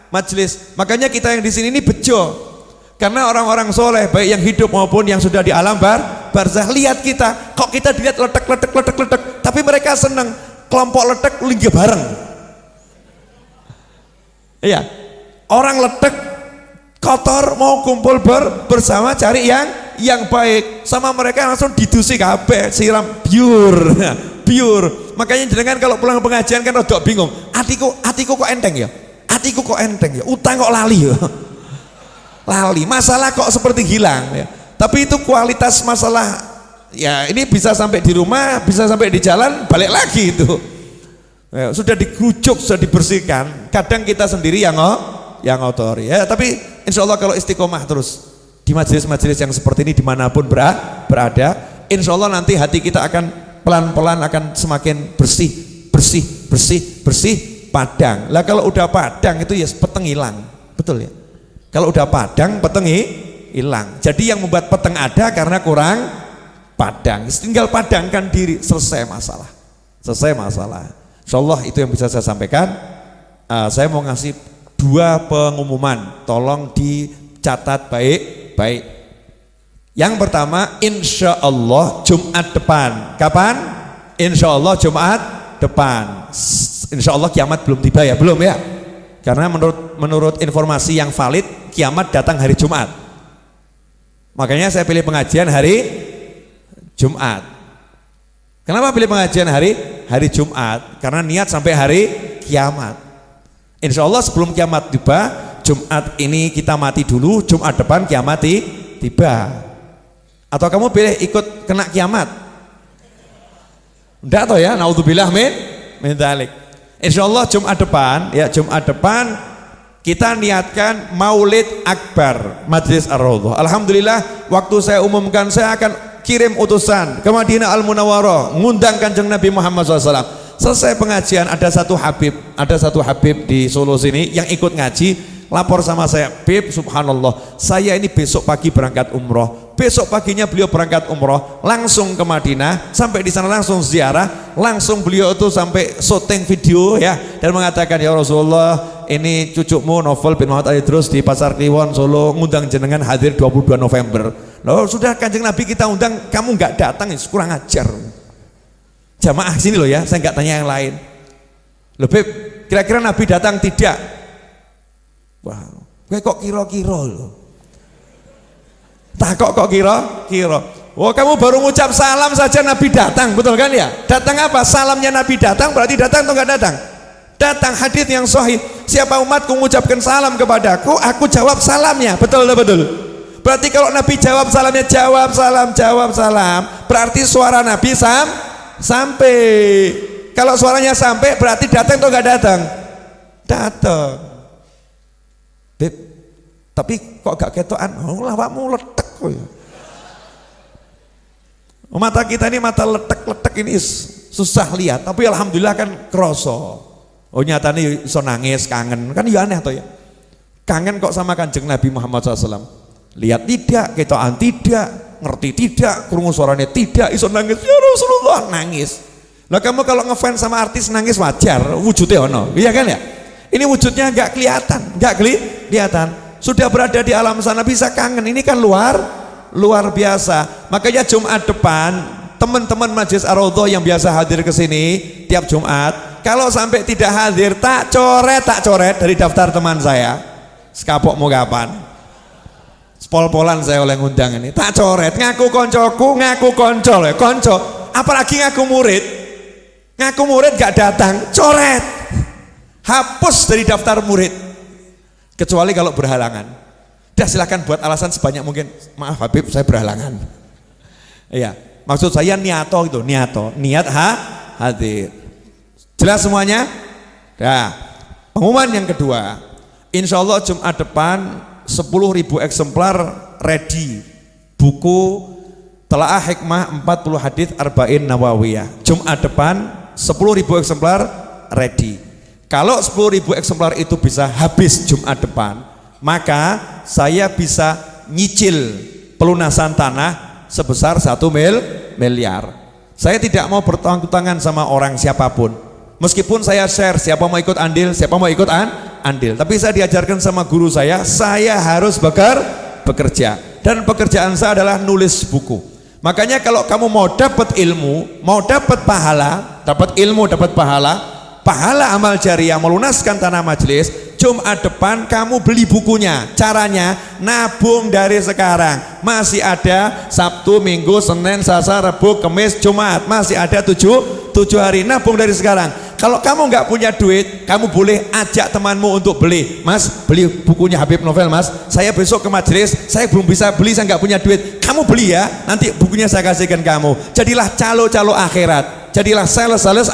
majelis. Makanya kita yang di sini ini bejo. Karena orang-orang soleh, baik yang hidup maupun yang sudah di alam barzah, lihat kita, kok kita dilihat letek, tapi mereka senang. Kelompok letek linggih bareng. Iya. Orang letek kotor mau kumpul bersama cari yang baik, sama mereka langsung didusi kabeh, siram biur. Makanya jenengan kalau pulang pengajian kan rada bingung. Atiku kok enteng ya? Utang kok lali ya? Lali, masalah kok seperti hilang ya. Tapi itu kualitas masalah ya, ini bisa sampai di rumah, bisa sampai di jalan, balik lagi itu. Ya, sudah dikerucuk, sudah dibersihkan. Kadang kita sendiri yang ngotori ya, tapi insya Allah kalau istiqomah terus di majelis-majelis yang seperti ini dimanapun berada, insya Allah nanti hati kita akan pelan-pelan akan semakin bersih, padang. Lah kalau udah padang itu ya peteng hilang, betul ya. Kalau udah padang peteng hilang. Jadi yang membuat peteng ada karena kurang padang. Tinggal padangkan diri, selesai masalah. Insya Allah itu yang bisa saya sampaikan. Saya mau ngasih 2 pengumuman, tolong dicatat baik-baik. Yang pertama, insya Allah Jumat depan. Kapan? Insya Allah Jumat depan. Insya Allah kiamat belum tiba ya, belum ya? Karena menurut informasi yang valid, kiamat datang hari Jumat. Makanya saya pilih pengajian hari Jumat. Kenapa pilih pengajian hari Jumat? Karena niat sampai hari kiamat. Insya Allah sebelum kiamat tiba, Jumat ini kita mati dulu, Jumat depan kiamat tiba. Atau kamu pilih ikut kena kiamat? Enggak toh ya, naudzubillah min dzalik. Insya Allah Jumat depan kita niatkan Maulid Akbar Majelis Ar-Raudhah. Alhamdulillah, waktu saya umumkan saya akan kirim utusan ke Madinah Al-Munawwarah, ngundang Kanjeng Nabi Muhammad SAW. Selesai pengajian ada satu Habib di Solo sini yang ikut ngaji, lapor sama saya, Bib, subhanallah, saya ini besok pagi berangkat umroh. Besok paginya beliau berangkat umroh, langsung ke Madinah, sampai di sana langsung ziarah, langsung beliau itu sampai syuting video ya, dan mengatakan, ya Rasulullah, ini cucumu Novel bin Muhammad Ali Idrus di Pasar Kliwon Solo ngundang jenengan hadir 22 November. Loh, sudah Kanjeng Nabi kita undang, kamu nggak datang, kurang ajar. Jamaah sini loh ya, saya nggak tanya yang lain. Loh Beb, kira-kira Nabi datang tidak? Wah, gue kok kira-kira loh. Tak kok kira-kira. Wah, kamu baru ngucap salam saja Nabi datang, betul kan ya? Datang apa? Salamnya Nabi datang, berarti datang atau nggak datang? Datang. Hadits yang sahih. Siapa umatku mengucapkan salam kepadaku, aku jawab salamnya. Betul atau betul? Berarti kalau Nabi jawab salamnya, jawab salam. Berarti suara Nabi sampai. Kalau suaranya sampai, berarti datang atau nggak datang? Datang. Beb, tapi kok gak ketokan? Oh, lawakmu letek kok ya. Mata kita ini mata letek ini susah lihat, tapi alhamdulillah kan kroso. Oh nyatanya iso nangis, kangen, kan ya aneh toh ya. Kangen kok sama Kanjeng Nabi Muhammad SAW. Lihat tidak, ketokan tidak, ngerti tidak, krungu suaranya tidak, iso nangis, ya Rasulullah, nangis. Lah kamu kalau ngefans sama artis nangis wajar, wujudnya ono, iya kan ya? Ini wujudnya nggak kelihatan. Sudah berada di alam sana bisa kangen, ini kan luar biasa. Makanya Jumat depan teman-teman Majelis Ar-Raudhah yang biasa hadir ke sini tiap Jumat, kalau sampai tidak hadir tak coret dari daftar teman saya. Sekapok mau kapan? Pol-polan saya oleh ngundang ini. Tak coret, ngaku koncoku, ngaku konco ya, konco. Apalagi ngaku murid. Ngaku murid gak datang, coret. Hapus dari daftar murid. Kecuali kalau berhalangan. Dah silakan buat alasan sebanyak mungkin. Maaf Habib, saya berhalangan. Iya, maksud saya niato gitu, niat hadir. Jelas semuanya? Nah, pengumuman yang kedua, insya Allah Jumat depan 10.000 eksemplar ready buku Telaah Hikmah 40 Hadis Arba'in Nawawiyah. Jumat depan 10.000 eksemplar ready. Kalau 10.000 eksemplar itu bisa habis Jumat depan, maka saya bisa nyicil pelunasan tanah sebesar 1 miliar. Saya tidak mau bertanggung-tangan sama orang siapapun. Meskipun saya share, siapa mau ikut andil, siapa mau ikut andil. Tapi saya diajarkan sama guru saya harus bekerja. Dan pekerjaan saya adalah nulis buku. Makanya kalau kamu mau dapat ilmu, mau dapat pahala, dapat ilmu, dapat pahala amal jariah, melunaskan tanah majelis, Jumat depan kamu beli bukunya. Caranya nabung dari sekarang. Masih ada Sabtu, Minggu, Senin, Selasa, Rabu, Kamis, Jumat. Masih ada 7 hari, nabung dari sekarang. Kalau kamu nggak punya duit, kamu boleh ajak temanmu untuk beli. Mas, beli bukunya Habib Novel mas. Saya besok ke majelis, saya belum bisa beli, saya nggak punya duit. Kamu beli ya, nanti bukunya saya kasihkan kamu. Jadilah calo-calo akhirat. Jadilah sales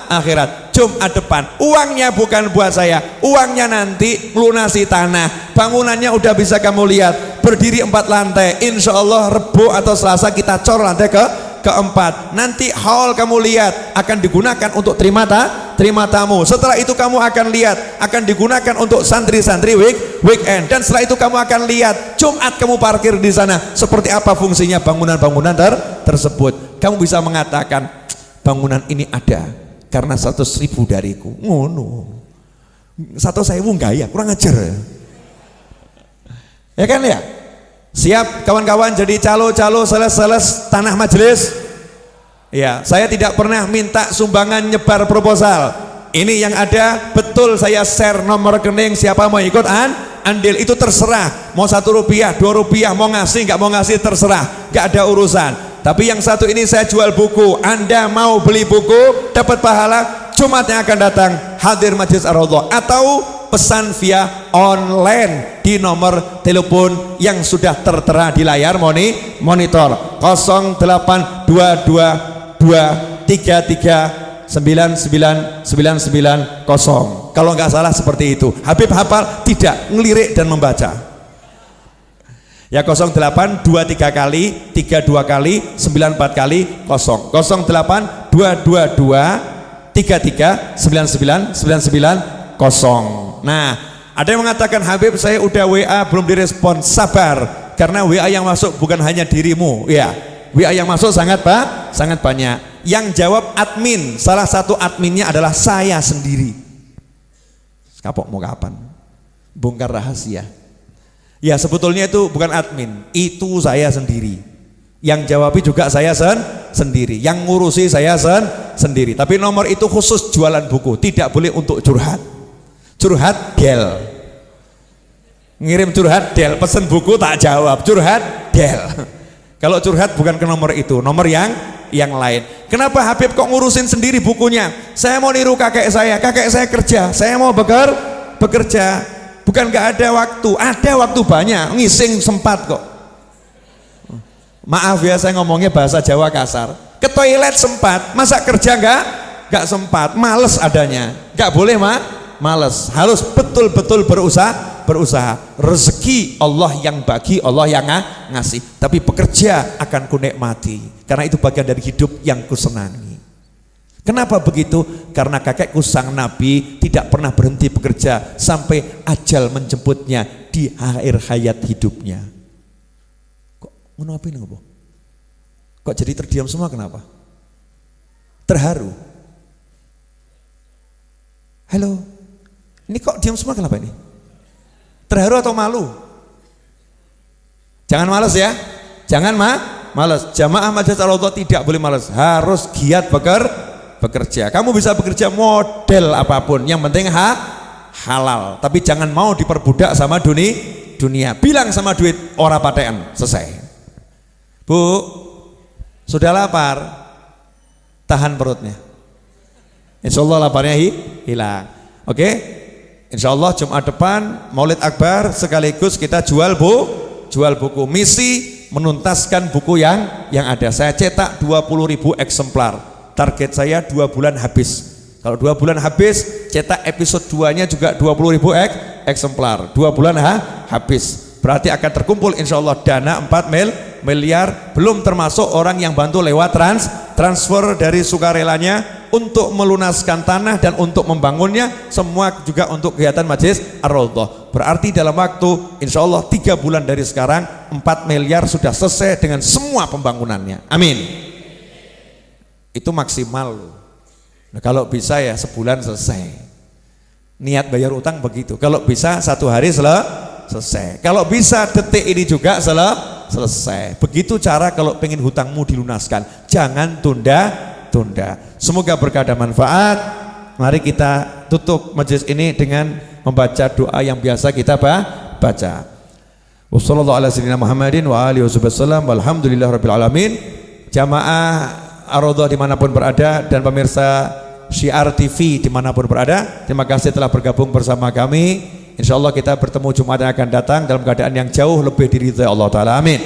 akhirat. Jumat depan, uangnya bukan buat saya, uangnya nanti melunasi tanah. Bangunannya udah bisa kamu lihat, berdiri 4 lantai. Insya Allah Rebo atau Selasa kita cor lantai keempat. Nanti hall kamu lihat akan digunakan untuk terima tamu. Setelah itu kamu akan lihat akan digunakan untuk santri-santri weekend. Dan setelah itu kamu akan lihat Jumat kamu parkir di sana seperti apa fungsinya bangunan-bangunan tersebut. Kamu bisa mengatakan bangunan ini ada karena 100.000 dariku. Ngono. 100.000 enggak ya, kurang ajar ya. Ya kan ya? Siap kawan-kawan jadi calo-calo sales tanah majelis? Ya, saya tidak pernah minta sumbangan nyebar proposal. Ini yang ada betul saya share nomor rekening, siapa mau ikut andil itu terserah. Mau 1 rupiah, 2 rupiah, mau ngasih nggak mau ngasih terserah, nggak ada urusan. Tapi yang satu ini saya jual buku. Anda mau beli buku dapat pahala, Jumat yang akan datang hadir Majelis Ar-Raudhah atau pesan via online di nomor telepon yang sudah tertera di layar monitor 082223399990. Kalau nggak salah seperti itu. Habib hafal tidak, ngelirik dan membaca. Ya 08 23 kali 32 kali 94 kali 0 08 222 33 99 99 0. Nah, ada yang mengatakan Habib saya udah WA belum direspon. Sabar, karena WA yang masuk bukan hanya dirimu ya. WA yang masuk sangat banyak. Yang jawab admin, salah satu adminnya adalah saya sendiri. Kapok mau kapan? Bongkar rahasia. Ya sebetulnya itu bukan admin, itu saya sendiri. Yang jawabi juga saya sendiri, yang ngurusi saya sendiri. Tapi nomor itu khusus jualan buku, tidak boleh untuk curhat. Curhat del, ngirim curhat del, pesen buku tak jawab, curhat del. Kalau curhat bukan ke nomor itu, nomor yang lain. Kenapa Habib kok ngurusin sendiri bukunya? Saya mau niru kakek saya kerja, saya mau bekerja. Bukan gak ada waktu banyak, ngising sempat kok. Maaf ya saya ngomongnya bahasa Jawa kasar. Ke toilet sempat, masa kerja gak sempat, males adanya. Gak boleh males, harus betul-betul berusaha. Rezeki Allah yang bagi, Allah yang ngasih. Tapi bekerja akan kunikmati, karena itu bagian dari hidup yang kusenangi. Kenapa begitu? Karena kakekku sang Nabi tidak pernah berhenti bekerja sampai ajal menjemputnya di akhir hayat hidupnya. Kok ngapain ngopo? Kok jadi terdiam semua kenapa? Terharu. Halo. Ini kok diam semua kenapa ini? Terharu atau malu? Jangan malas ya. Jangan malas. Jamaah Majelis Ar-Raudhah tidak boleh malas. Harus giat bekerja. Kamu bisa bekerja model apapun, yang penting halal. Tapi jangan mau diperbudak sama dunia. Bilang sama duit, ora patean, selesai. Bu, sudah lapar, tahan perutnya. Insya Allah laparnya hilang. Oke? Insya Allah Jumat depan Maulid Akbar sekaligus kita jual buku. Misi menuntaskan buku yang ada. Saya cetak 20.000 eksemplar. Target saya 2 bulan habis. Kalau 2 bulan habis, cetak episode 2-nya juga 20.000 eksemplar. 2 bulan habis. Berarti akan terkumpul insya Allah dana 4 miliar, belum termasuk orang yang bantu lewat transfer dari sukarelanya untuk melunaskan tanah dan untuk membangunnya, semua juga untuk kegiatan Majelis Ar-Raudhah. Berarti dalam waktu insya Allah 3 bulan dari sekarang 4 miliar sudah selesai dengan semua pembangunannya. Amin. Itu maksimal loh. Nah, kalau bisa ya sebulan selesai. Niat bayar utang begitu. Kalau bisa 1 hari selesai. Kalau bisa detik ini juga selesai. Begitu cara kalau pengen hutangmu dilunaskan. Jangan tunda. Semoga berkah dan manfaat. Mari kita tutup majelis ini dengan membaca doa yang biasa kita baca. Wassallallahu ala sayyidina Muhammadin wa alihi wasallam. Walhamdulillahirabbil alamin. Jamaah Ar-Raudhah dimanapun berada dan pemirsa Syiar TV dimanapun berada, terima kasih telah bergabung bersama kami. Insya Allah kita bertemu Jumat yang akan datang dalam keadaan yang jauh lebih diridhai Allah Ta'ala. Amin.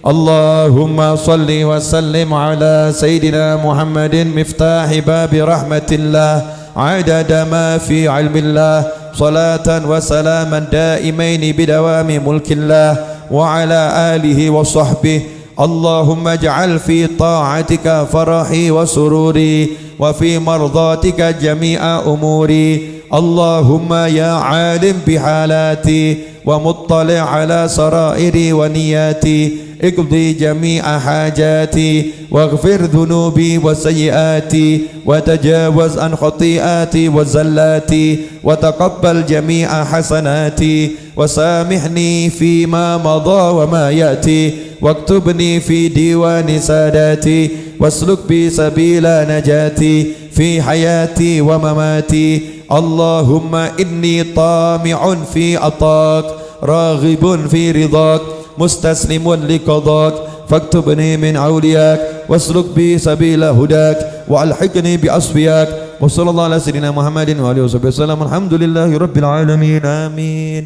Allahumma salli wa sallim ala Sayyidina Muhammadin miftahi babi rahmatillah adada ma fi ilmillah salatan wa salaman daimaini bidawami mulkillah wa ala alihi wa sahbihi. اللهم اجعل في طاعتك فرحي وسروري وفي مرضاتك جميع أموري اللهم يا عالم بحالاتي ومطلع على سرائري ونياتي اقضي جميع حاجاتي واغفر ذنوبي وسيئاتي وتجاوز عن خطيئاتي وزلاتي وتقبل جميع حسناتي وسامحني فيما مضى وما يأتي واكتبني في ديوان ساداتي واسلك بي سبيل نجاتي في حياتي ومماتي اللهم إني طامع في عطاك راغب في رضاك مستسلم لقضاك فاكتبني من أولياك واسلك بي سبيل هداك وألحقني بأصفياك وصلى الله على سيدنا محمد وآله وسلم الحمد لله رب العالمين آمين.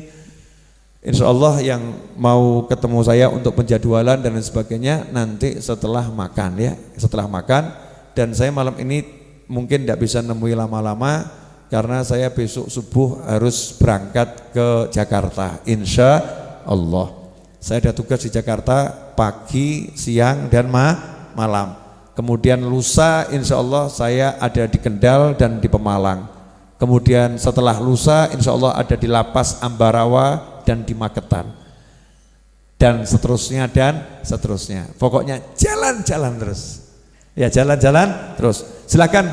Insya Allah yang mau ketemu saya untuk penjadwalan dan lain sebagainya nanti setelah makan ya, setelah makan. Dan saya malam ini mungkin tidak bisa nemui lama-lama karena saya besok subuh harus berangkat ke Jakarta. Insya Allah saya ada tugas di Jakarta pagi, siang dan malam. Kemudian lusa insya Allah saya ada di Kendal dan di Pemalang. Kemudian setelah lusa insya Allah ada di Lapas Ambarawa dan di Magetan dan seterusnya. Pokoknya jalan-jalan terus ya, jalan-jalan terus. Silakan.